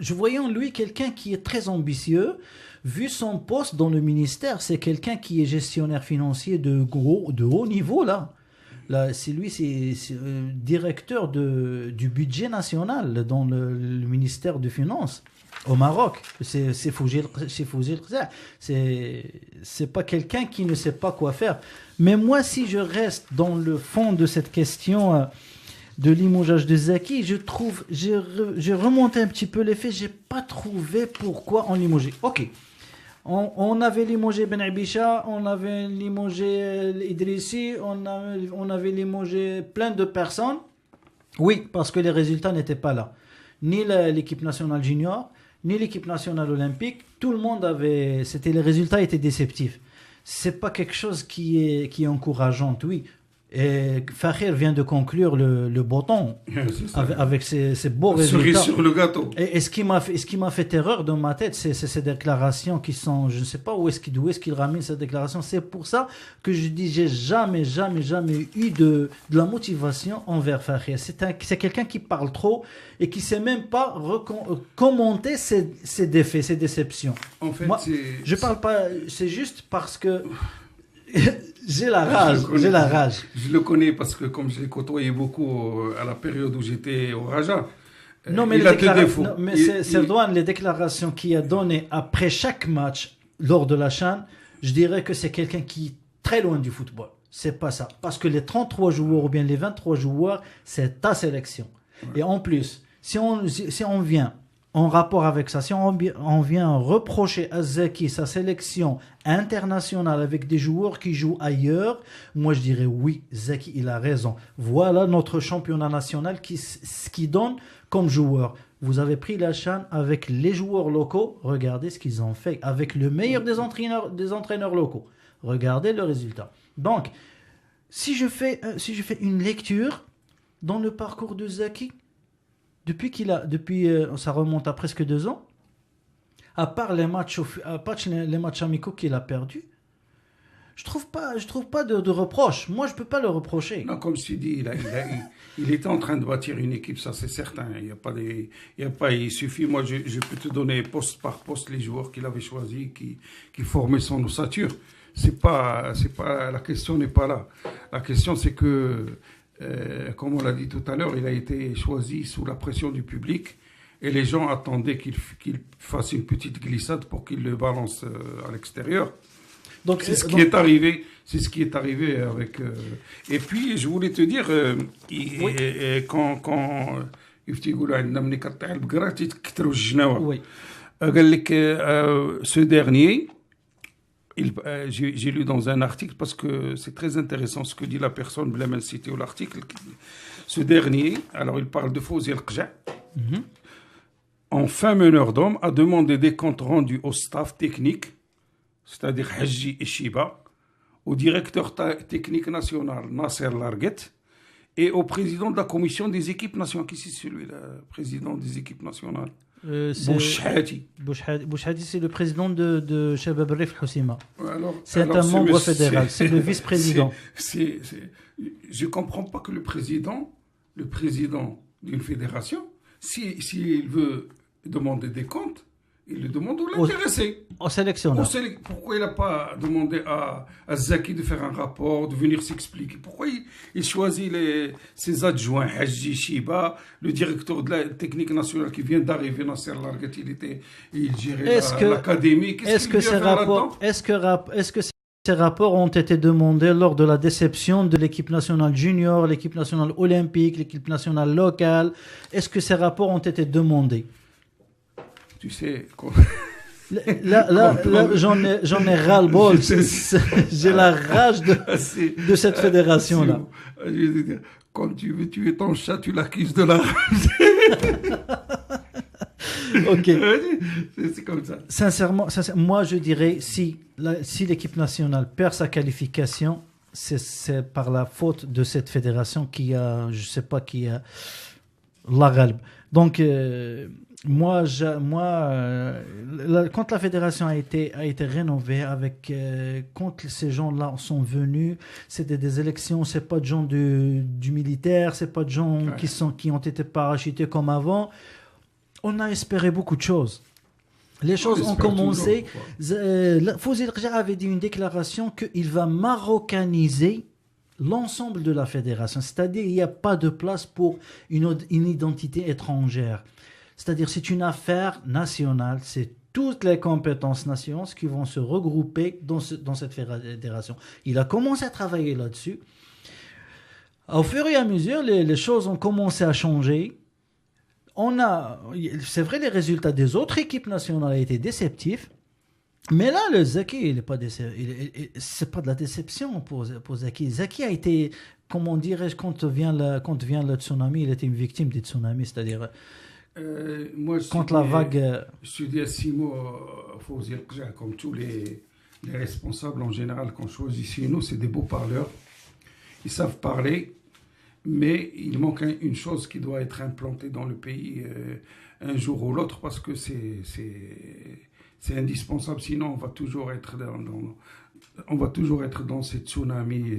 Je voyais en lui quelqu'un qui est très ambitieux. Vu son poste dans le ministère, c'est quelqu'un qui est gestionnaire financier de haut niveau, là. C'est directeur du budget national dans le ministère des Finances au Maroc. C'est Fawzi El Khzaa. C'est pas quelqu'un qui ne sait pas quoi faire. Mais moi, si je reste dans le fond de cette question... de limogeage de Zaki, j'ai remonté un petit peu les faits, j'ai pas trouvé pourquoi on limogeait. Ok, on avait limogé Ben Abisha, on avait limogé Idrissi, on avait limogé plein de personnes. Oui, parce que les résultats n'étaient pas là. Ni l'équipe nationale junior, ni l'équipe nationale olympique, tout le monde les résultats étaient déceptifs. C'est pas quelque chose qui est encourageant, oui. Et Fahir vient de conclure le bâton C'est ça. avec ses beaux Cerise résultats. sur le gâteau. Et ce qui m'a fait terreur dans ma tête, c'est ces déclarations qui sont, je ne sais pas d'où est-ce qu'il ramène ces déclarations. C'est pour ça que je dis, j'ai jamais eu de la motivation envers Fahir. C'est quelqu'un qui parle trop et qui sait même pas commenter ses défaits, ses déceptions. En fait, Moi, je parle pas, c'est juste parce que j'ai la rage. Je le connais parce que comme je l'ai côtoyé beaucoup à la période où j'étais au Raja, Non, mais, il a des défauts. non, mais c'est Erdogan, les déclarations qu'il a données après chaque match lors de la CHAN, je dirais que c'est quelqu'un qui est très loin du football. C'est pas ça. Parce que les 33 joueurs ou bien les 23 joueurs, c'est ta sélection. Ouais. Et en plus, si on vient en rapport avec ça, si on vient reprocher à Zaki sa sélection internationale avec des joueurs qui jouent ailleurs, moi je dirais oui, Zaki il a raison. Voilà notre championnat national ce qui donne comme joueur. Vous avez pris la CHAN avec les joueurs locaux, regardez ce qu'ils ont fait avec le meilleur des entraîneurs locaux. Regardez le résultat. Donc, si je fais une lecture dans le parcours de Zaki, ça remonte à presque 2 ans, à part les matchs amicaux qu'il a perdus, je trouve pas de reproche. Moi, je peux pas le reprocher. Non, comme tu dis, il était en train de bâtir une équipe, ça c'est certain. Il suffit. Moi, je peux te donner poste par poste les joueurs qu'il avait choisis, qui formaient son ossature. La question n'est pas là. La question, c'est que comme on l'a dit tout à l'heure, il a été choisi sous la pression du public et les gens attendaient qu'il fasse une petite glissade pour qu'il le balance à l'extérieur. Donc, c'est ce qui est arrivé avec. Et puis, je voulais te dire, quand يقولوا عندنا ملي كطيح البقرة تيتكثروا الجناوة. قال لك ce dernier. J'ai lu dans un article, parce que c'est très intéressant ce que dit la personne, bla mal cité ou l'article. Ce dernier, alors il parle de Fawzi El-Qja, enfin meneur d'hommes, a demandé des comptes rendus au staff technique, c'est-à-dire Hadji et Shiba, au directeur technique national Nasser Larguet, et au président de la commission des équipes nationales. Qui c'est celui-là, président des équipes nationales? Bouchhadi, c'est le président de Shabab Rif Houssima. C'est un membre fédéral, c'est le vice-président. Je ne comprends pas que le président d'une fédération, s'il veut demander des comptes, il le demande aux intéressés. Au sélectionneur. Pourquoi il n'a pas demandé à Zaki de faire un rapport, de venir s'expliquer? Pourquoi il choisit ses adjoints, Hadji Shiba, le directeur de la technique nationale qui vient d'arriver, Nasser Larguet, il gérait l'académie. Est-ce que ces rapports ont été demandés lors de la déception de l'équipe nationale junior, l'équipe nationale olympique, l'équipe nationale locale? Est-ce que ces rapports ont été demandés? Tu sais, là j'en ai ras-le-bol. J'ai la rage de cette fédération-là. Quand tu veux tuer ton chat, tu l'accuses de la rage. Ok. C'est comme ça. Sincèrement, moi je dirais, si l'équipe nationale perd sa qualification, c'est par la faute de cette fédération qui a la galbe. Donc, quand la fédération a été rénovée quand ces gens-là sont venus, c'était des élections, c'est pas de gens du militaire, c'est pas de gens qui ont été parachutés comme avant. On a espéré beaucoup de choses. Les choses ont commencé. Fawzi El-Qja avait dit une déclaration qu'il va maroccaniser l'ensemble de la fédération. C'est-à-dire il n'y a pas de place pour une identité étrangère. C'est-à-dire c'est une affaire nationale, c'est toutes les compétences nationales qui vont se regrouper dans cette fédération. Il a commencé à travailler là-dessus. Au fur et à mesure, les choses ont commencé à changer. C'est vrai, les résultats des autres équipes nationales ont été déceptifs. Mais là, le Zaki, c'est pas de la déception pour Zaki. Zaki a été, comment dirais-je, quand vient le tsunami, il était une victime du tsunami, c'est-à-dire contre la vague. Je dis à Simo, Fawzi El-Qja, comme tous les responsables en général qu'on choisit ici, nous, c'est des beaux parleurs. ils savent parler, mais il manque une chose qui doit être implantée dans le pays un jour ou l'autre, parce que c'est indispensable, sinon on va toujours être on va toujours être dans ces tsunamis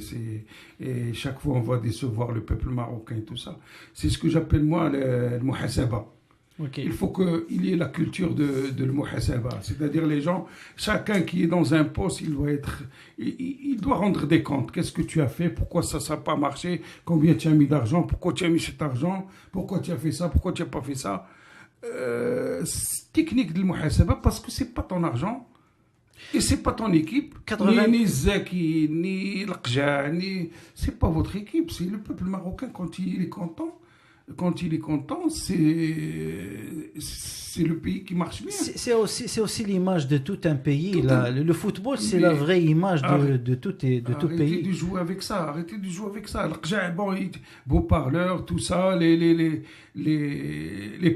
et chaque fois on va décevoir le peuple marocain et tout ça. C'est ce que j'appelle moi le muhasaba. Okay. Il faut qu'il y ait la culture de le muhasaba, c'est-à-dire les gens, chacun qui est dans un poste, il doit rendre des comptes. Qu'est-ce que tu as fait? Pourquoi ça n'a pas marché? Combien tu as mis d'argent? Pourquoi tu as mis cet argent? Pourquoi tu as fait ça? Pourquoi tu n'as pas fait ça? Technique de muhasaba, parce que c'est pas ton argent et c'est pas ton équipe. 80... Ni Zaki, ni L'Aqja, c'est pas votre équipe, c'est le peuple marocain quand il est content. Quand il est content, c'est le pays qui marche bien. C'est aussi l'image de tout un pays. Le football, c'est la vraie image de tout pays. Arrêtez de jouer avec ça. Arrêtez de jouer avec ça. Bon, beaux parleurs, tout ça, les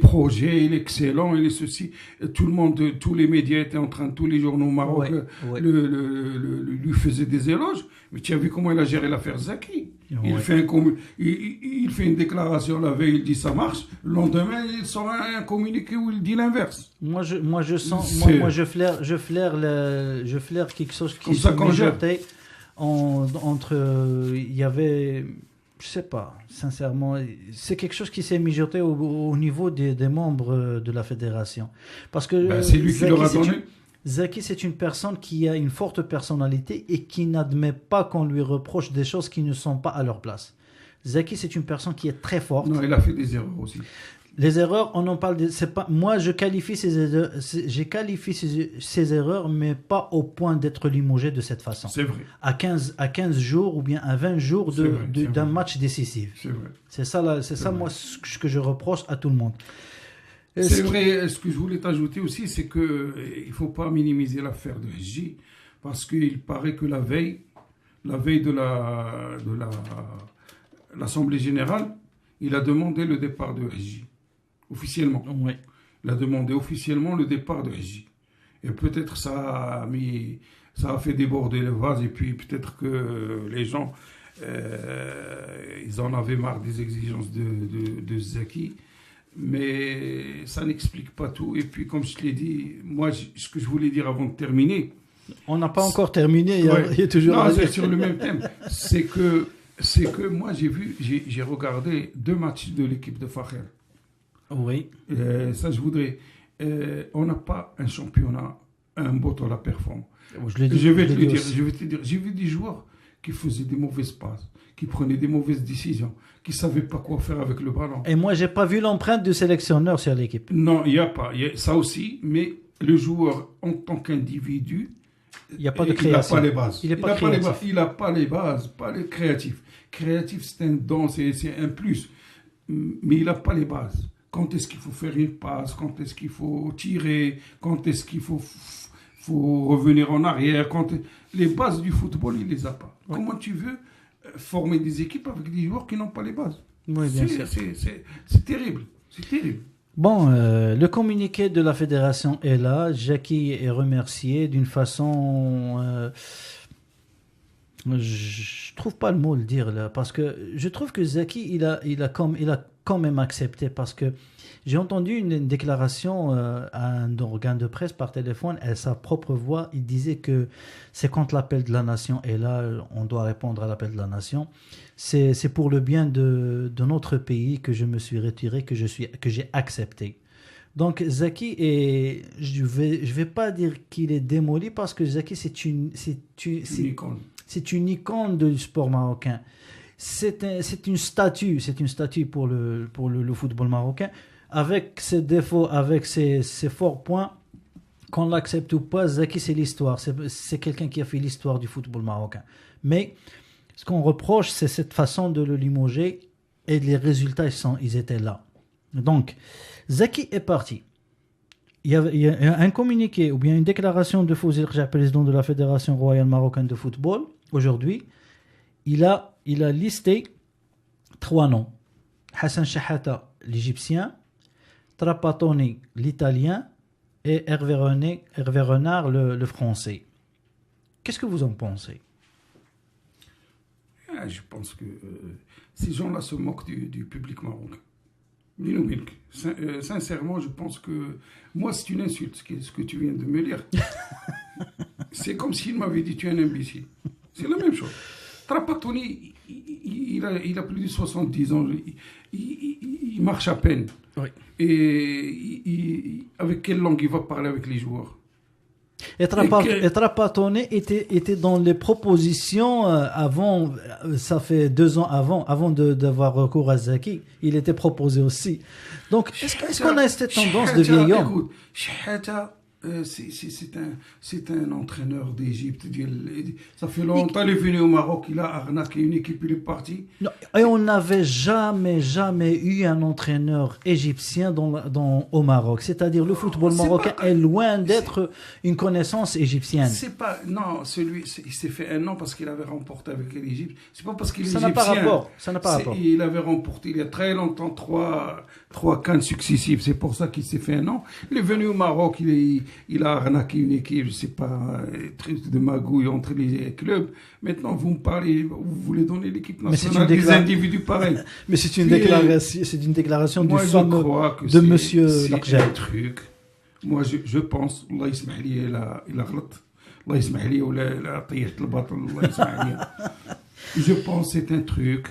projets, l'excellent et les ceci. Tout le monde, tous les médias étaient en train, tous les journaux marocains lui faisaient des éloges. Mais tu as vu comment il a géré l'affaire Zaki. Il fait une déclaration la veille, il dit ça marche. Le lendemain, il sort un communiqué où il dit l'inverse. Moi, je flaire quelque chose qui se mijotait entre. Il y avait, je sais pas, sincèrement, c'est quelque chose qui s'est mijoté au niveau des membres de la fédération, parce que c'est lui qui leur a donné. Zaki, c'est une personne qui a une forte personnalité et qui n'admet pas qu'on lui reproche des choses qui ne sont pas à leur place. Zaki, c'est une personne qui est très forte. Non, il a fait des erreurs aussi. Les erreurs, on en parle. C'est pas, moi, je qualifie ces erreurs, ces erreurs, mais pas au point d'être limogé de cette façon. C'est vrai. À 15 jours ou bien à 20 jours d'un match décisif. C'est vrai. C'est ça, moi, ce que je reproche à tout le monde. C'est vrai, ce que je voulais t'ajouter aussi, c'est qu'il ne faut pas minimiser l'affaire de J, parce qu'il paraît que la veille de l'Assemblée générale, il a demandé le départ de J, officiellement. Oui. Il a demandé officiellement le départ de J. Et peut-être ça a fait déborder le vase, et puis peut-être que les gens, ils en avaient marre des exigences de Zaki. Mais ça n'explique pas tout. Et puis, comme je te l'ai dit, moi, ce que je voulais dire avant de terminer... On n'a pas encore terminé, il y a toujours... Non, c'est sur le même thème. C'est que moi, j'ai regardé 2 matchs de l'équipe de Fakher. Oui. Ça, je voudrais... on n'a pas un championnat, un bottle à performer. Je vais te dire, j'ai vu des joueurs qui faisaient des mauvaises passes, qui prenaient des mauvaises décisions, qui ne savaient pas quoi faire avec le ballon. Et moi, je n'ai pas vu l'empreinte du sélectionneur sur l'équipe. Non, il n'y a pas. Y a ça aussi, mais le joueur, en tant qu'individu, il n'y a pas de création. Il n'a pas les bases. Il n'a pas les bases, pas les créatifs. Créatif, c'est un don, c'est un plus. Mais il n'a pas les bases. Quand est-ce qu'il faut faire une passe? Quand est-ce qu'il faut tirer? Quand est-ce qu'il faut revenir en arrière? Les bases du football, il ne les a pas. Ouais. Comment tu veux former des équipes avec des joueurs qui n'ont pas les bases? Oui, bien sûr. C'est terrible. C'est terrible. Bon, le communiqué de la fédération est là. Jackie est remercié d'une façon... je trouve pas le mot le dire là, parce que je trouve que Zaki il a quand même accepté, parce que j'ai entendu une déclaration à un organe de presse par téléphone, à sa propre voix. Il disait que c'est quand l'appel de la nation est là, on doit répondre à l'appel de la nation. C'est pour le bien de notre pays que je me suis retiré, que j'ai accepté. Donc Zaki je vais pas dire qu'il est démoli, parce que Zaki c'est une icône. C'est une icône du sport marocain. C'est une statue pour le football marocain. Avec ses défauts, avec ses forts points, qu'on l'accepte ou pas, Zaki, c'est l'histoire. C'est quelqu'un qui a fait l'histoire du football marocain. Mais ce qu'on reproche, c'est cette façon de le limoger, et les résultats, ils étaient là. Donc, Zaki est parti. Il y a un communiqué ou bien une déclaration de Fawzi Rja, président de la Fédération royale marocaine de football, aujourd'hui. Il a listé 3 noms. Hassan Shahata, l'Égyptien, Trapattoni, l'Italien, et Hervé Renard, le Français. Qu'est-ce que vous en pensez? je pense que ces gens-là se moquent du public marocain. Sincèrement, je pense que moi, c'est une insulte ce que tu viens de me dire. C'est comme s'il m'avait dit tu es un imbécile. C'est la même chose. Trapattoni, il a plus de 70 ans. Il marche à peine. Oui. Et avec quelle langue il va parler avec les joueurs? Et Trapattoni était dans les propositions avant, ça fait 2 ans avant d'avoir recours à Zaki, il était proposé aussi. Donc, est-ce qu'on a cette tendance de vieil homme? Écoute, Chahata, c'est un entraîneur d'Égypte. Ça fait longtemps qu'il est venu au Maroc, il a arnaqué une équipe, il est parti. Non, et on n'avait jamais eu un entraîneur égyptien au Maroc. C'est-à-dire le football marocain est loin d'être une connaissance égyptienne. C'est pas, non, il s'est fait un nom parce qu'il avait remporté avec l'Égypte. C'est pas parce qu'il est ça égyptien. Ça n'a pas rapport. Il avait remporté il y a très longtemps trois CAN successifs. C'est pour ça qu'il s'est fait un nom. Il est venu au Maroc, il a arnaqué une équipe, je sais pas, truc de magouille entre les clubs. Maintenant, vous me parlez, vous voulez donner l'équipe nationale des individus pareils. Mais c'est une déclaration du fameux de Monsieur Lakhdja. C'est un truc. Moi, je pense, Allah يسمح لي إلا غلط. الله يسمح لي ولا طيحت البطل. الله يسمح لي. Je pense c'est un truc.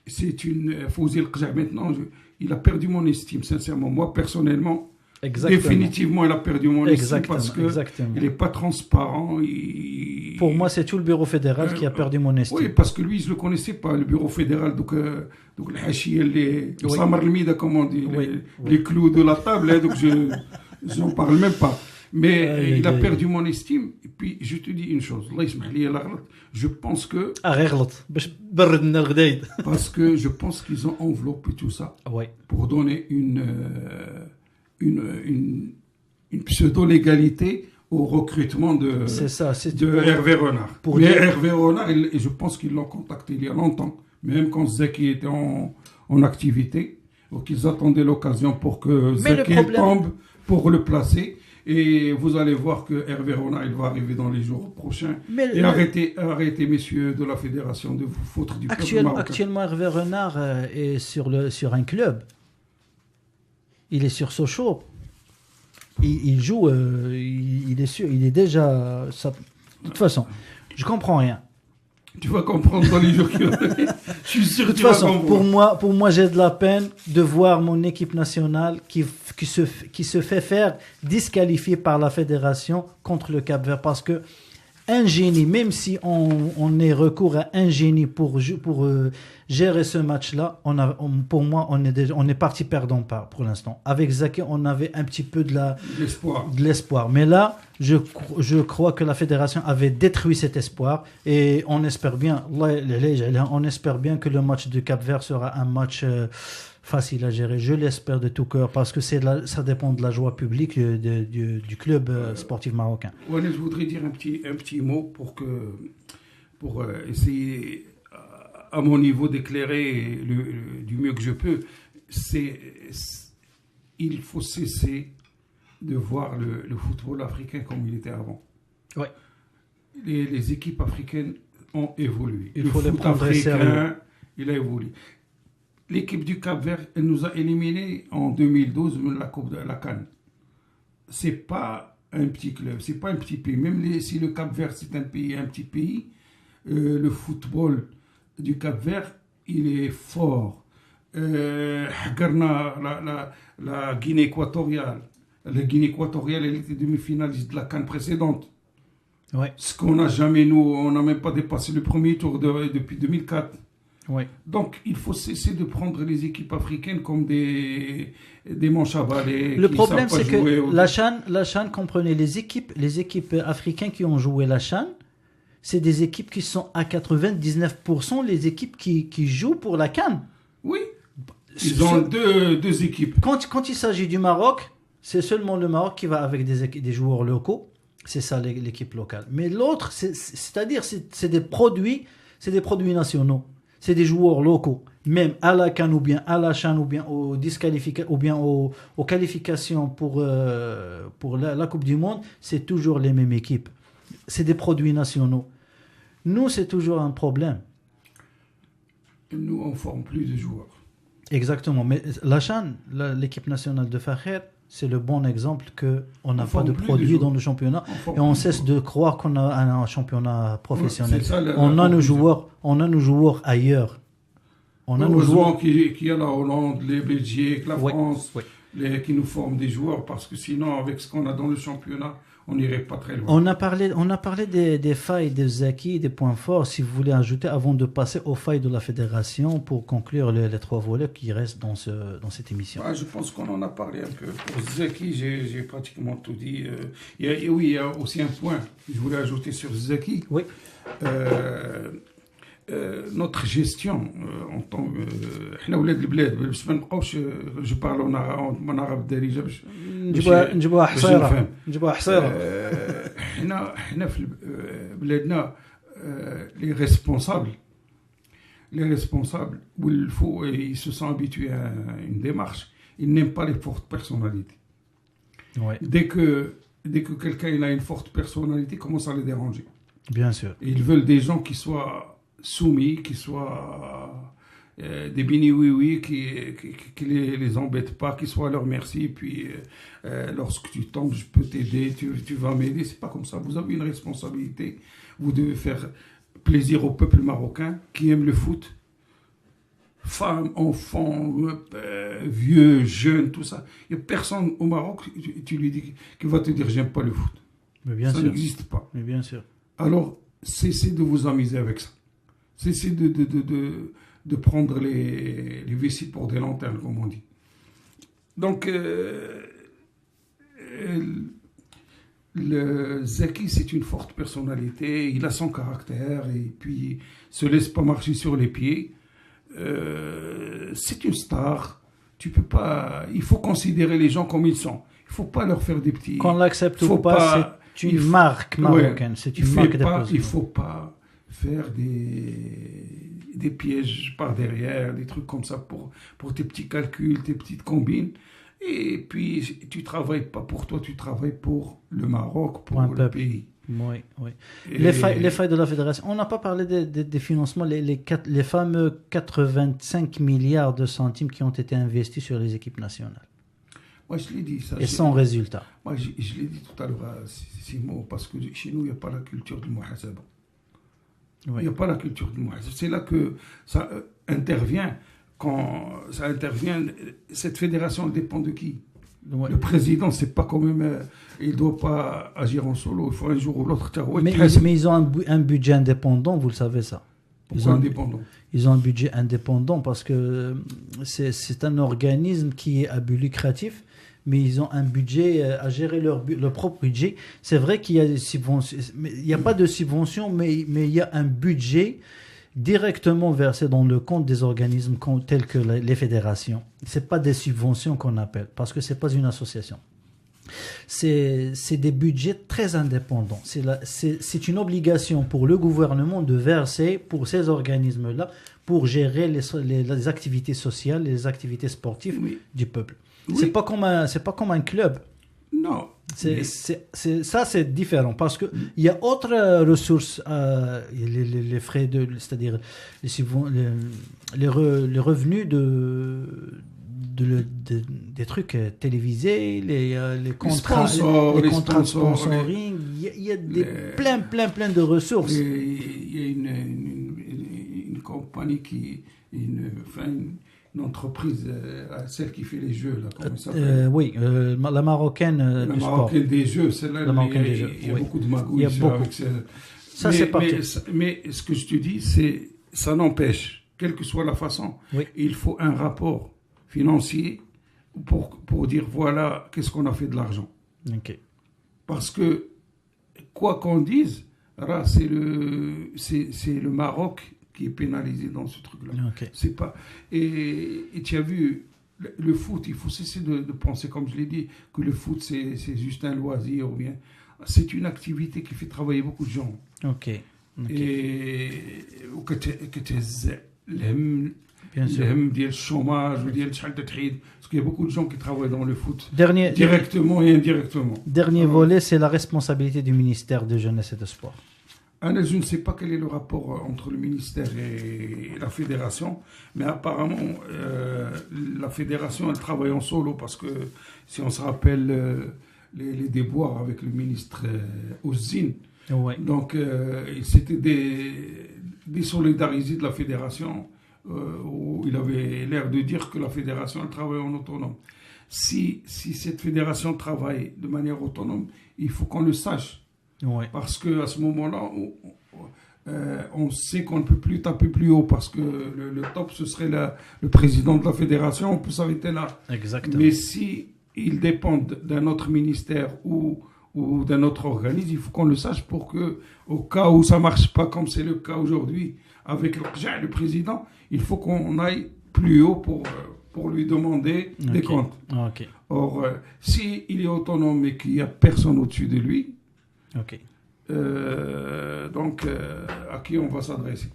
C'est une Fawzi Lakhdja maintenant. Il a perdu mon estime, sincèrement. Moi, personnellement. Exactement. Définitivement, il a perdu mon estime parce qu'il n'est pas transparent. Pour moi, c'est tout le bureau fédéral qui a perdu mon estime. Oui, parce que lui, je ne le connaissais pas, le bureau fédéral. Donc le hachia, les Samar Lemida, comme on dit, les clous de la table, donc je n'en parle même pas. Mais il a perdu mon estime. Et puis, je te dis une chose. Je pense que... Parce que je pense qu'ils ont enveloppé tout ça pour donner une pseudo-légalité au recrutement de Hervé Renard. Mais Hervé Renard, je pense qu'ils l'ont contacté il y a longtemps, même quand Zeki était en activité, donc ils attendaient l'occasion pour que Zeki tombe pour le placer. Et vous allez voir que Hervé Renard, il va arriver dans les jours prochains. Arrêtez, messieurs de la fédération, de vous foutre du peuple marocain. Actuellement, Hervé Renard est sur un club. Il est sur Sochaux. Il joue, il est sûr, il est déjà... De toute façon, je comprends rien. Tu vas comprendre dans les jours qui viennent. Je suis sûr que tu vas comprendre. Pour moi, j'ai de la peine de voir mon équipe nationale qui se fait faire disqualifier par la fédération contre le Cap-Vert. Parce que un génie, même si on ait recours à un génie pour gérer ce match-là, pour moi, on est parti perdant pour l'instant. Avec Zaki, on avait un petit peu de l'espoir. Mais là, je crois que la fédération avait détruit cet espoir et on espère bien que le match de Cap-Vert sera un match facile à gérer. Je l'espère de tout cœur parce que ça dépend de la joie publique du club sportif marocain. Ouais, je voudrais dire un petit mot pour essayer à mon niveau d'éclairer du mieux que je peux. Il faut cesser de voir le football africain comme il était avant. Ouais. Les équipes africaines ont évolué. Il faut les prendre sérieux. Il a évolué. L'équipe du Cap-Vert, elle nous a éliminés en 2012 la Coupe de la CAN. C'est pas un petit club, c'est pas un petit pays. Même si le Cap-Vert c'est un petit pays, le football du Cap-Vert, il est fort. Regardez la Guinée équatoriale. La Guinée équatoriale, elle était demi-finaliste de la CAN précédente. Ouais. Ce qu'on n'a jamais, nous, on n'a même pas dépassé le premier tour depuis 2004. Ouais. Donc, il faut cesser de prendre les équipes africaines comme des manches à balai. Le problème, c'est que la CHAN, comprenez, les équipes africaines qui ont joué la CHAN, c'est des équipes qui sont à 99% les équipes qui jouent pour la CAN. Oui, ils ont deux équipes. Quand il s'agit du Maroc, c'est seulement le Maroc qui va avec des joueurs locaux. C'est ça l'équipe locale. Mais l'autre, c'est-à-dire, c'est des produits nationaux. C'est des joueurs locaux. Même à la CAN ou bien à la CHAN ou bien aux qualifications pour la Coupe du Monde, c'est toujours les mêmes équipes. C'est des produits nationaux. Nous, c'est toujours un problème. Nous, on ne forme plus de joueurs. Exactement. Mais la CHAN, l'équipe nationale de Fakher, c'est le bon exemple qu'on n'a pas de produits dans le championnat et on cesse de croire qu'on a un championnat professionnel. Ouais, ça, on a nos joueurs ailleurs. On a nos joueurs qu'il y a la Hollande, les Belgiques, la France, qui nous forment des joueurs, parce que sinon, avec ce qu'on a dans le championnat, on n'irait pas très loin. On a parlé des failles de Zaki, des points forts, si vous voulez ajouter, avant de passer aux failles de la fédération pour conclure les 3 volets qui restent dans cette émission. Je pense qu'on en a parlé un peu. Pour Zaki, j'ai pratiquement tout dit. Il y a aussi un point que je voulais ajouter sur Zaki. Oui. Notre gestion en tant que je parle en arabe دارجه باش نجيبوها حصيره حنا في بلادنا les responsables ils se sont habitués à une démarche, ils n'aiment pas les fortes personnalités. Ouais. Dès que quelqu'un il a une forte personnalité, commence à les déranger. Bien sûr. Et ils veulent des gens qui soient soumis, qui soient des bini-oui-oui, qui les embêtent pas, qui soient à leur merci, puis lorsque tu tombes, je peux t'aider, tu vas m'aider. C'est pas comme ça. Vous avez une responsabilité. Vous devez faire plaisir au peuple marocain qui aime le foot. Femmes, enfants, vieux, jeunes, tout ça. Il n'y a personne au Maroc, tu lui dis, qui va te dire j'aime pas le foot. Mais bien ça sûr. n'existe pas. Mais bien sûr. Alors, cessez de vous amuser avec ça. Cessez de prendre les vessies pour des lanternes, comme on dit. Donc, le Zaki, c'est une forte personnalité, il a son caractère, et puis se laisse pas marcher sur les pieds. C'est une star. Tu peux pas. Il faut considérer les gens comme ils sont. Il faut pas leur faire des petits. Qu'on l'accepte ou pas, c'est une marque marocaine. C'est une marque d'imposition. Il faut pas faire des pièges par derrière, des trucs comme ça pour tes petits calculs, tes petites combines. Et puis, tu travailles pas pour toi, tu travailles pour le Maroc, pour le pays. Oui, oui. Les failles de la fédération. On n'a pas parlé des financements, les fameux 85 milliards de centimes qui ont été investis sur les équipes nationales. Moi, je l'ai dit ça. Et sans résultat. Moi, je l'ai dit tout à l'heure, Simon, parce que chez nous, il n'y a pas la culture du muhasaba. Il n'y a pas la culture du muhasaba. C'est là que ça intervient. Quand ça intervient, cette fédération dépend de qui? Ouais. Le président, c'est pas quand même, il ne doit pas agir en solo. Il faut un jour ou l'autre. Mais ils ont un budget indépendant, vous le savez ça. Ils ont un budget indépendant parce que c'est un organisme qui est à but lucratif, mais ils ont un budget à gérer leur propre budget. C'est vrai qu'il y a des subventions, il n'y a pas de subvention, mais il y a un budget directement versé dans le compte des organismes tels que les fédérations. Ce n'est pas des subventions qu'on appelle, parce que ce n'est pas une association. C'est des budgets très indépendants. C'est une obligation pour le gouvernement de verser pour ces organismes-là pour gérer les activités sociales, les activités sportives du peuple. Oui. C'est pas comme un club. Non. Ça, c'est différent parce qu'il y a autres ressources, les frais, c'est-à-dire les revenus des trucs télévisés, les contrats de sponsoring. Il y a plein de ressources. Il y a une compagnie une entreprise, celle qui fait les jeux, là, comment ça s'appelle? Oui, la marocaine du sport. La marocaine des jeux, celle-là, il y a beaucoup de magouilles. Ça, c'est parti. Mais ce que je te dis, ça n'empêche, quelle que soit la façon, il faut un rapport financier pour dire, voilà, qu'est-ce qu'on a fait de l'argent. Okay. Parce que, quoi qu'on dise, c'est le Maroc qui est pénalisé dans ce truc-là. Okay. C'est pas... Et tu as vu, le foot, il faut cesser de penser, comme je l'ai dit, que le foot, c'est juste un loisir ou bien... C'est une activité qui fait travailler beaucoup de gens. Ok. Et que tu bien sûr. Le chômage, parce qu'il y a beaucoup de gens qui travaillent dans le foot, directement et indirectement. Dernier volet, c'est la responsabilité du ministère de Jeunesse et de Sport. Anna, je ne sais pas quel est le rapport entre le ministère et la fédération, mais apparemment, la fédération, elle travaille en solo parce que, si on se rappelle les déboires avec le ministre Ouzine, Ouais. donc c'était désolidarisé de la fédération, où il avait l'air de dire que la fédération, elle travaille en autonome. Si cette fédération travaille de manière autonome, il faut qu'on le sache. Ouais. Parce qu'à ce moment-là, on sait qu'on ne peut plus taper plus haut parce que le top, ce serait le président de la fédération, on peut s'arrêter là. Exactement. Mais si ils dépendent d'un autre ministère ou d'un autre organisme, il faut qu'on le sache pour que, au cas où ça ne marche pas comme c'est le cas aujourd'hui avec le président, il faut qu'on aille plus haut pour lui demander des comptes. Ok. Or, s'il est autonome et qu'il n'y a personne au-dessus de lui, Ok. donc, à qui on va s'adresser?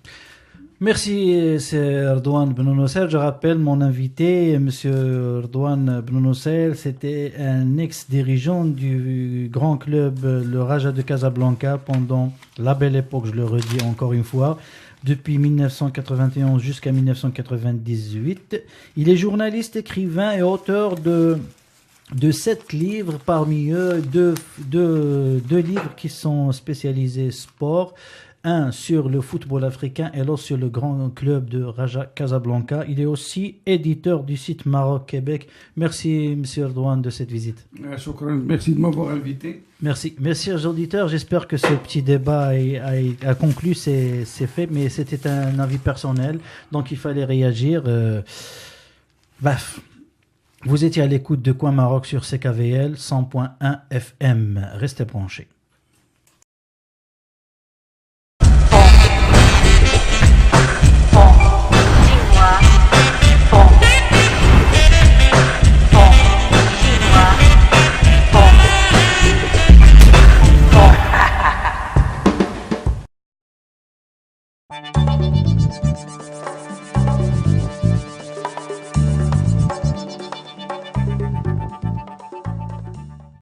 Merci, c'est Erdogan Benonosel. Je rappelle mon invité, M. Erdogan Benonosel, c'était un ex-dirigeant du grand club, le Raja de Casablanca, pendant la belle époque, je le redis encore une fois, depuis 1991 jusqu'à 1998. Il est journaliste, écrivain et auteur de 7 livres, parmi eux deux livres qui sont spécialisés sport, un sur le football africain et l'autre sur le grand club de Raja Casablanca. Il est aussi éditeur du site Maroc-Québec. Merci, M. Erdogan, de cette visite. Merci de m'avoir invité. Merci. Merci, chers auditeurs. J'espère que ce petit débat a conclu ses faits, mais c'était un avis personnel, donc il fallait réagir. Bref. Vous étiez à l'écoute de Coin Maroc sur CKVL 100.1 FM. Restez branchés.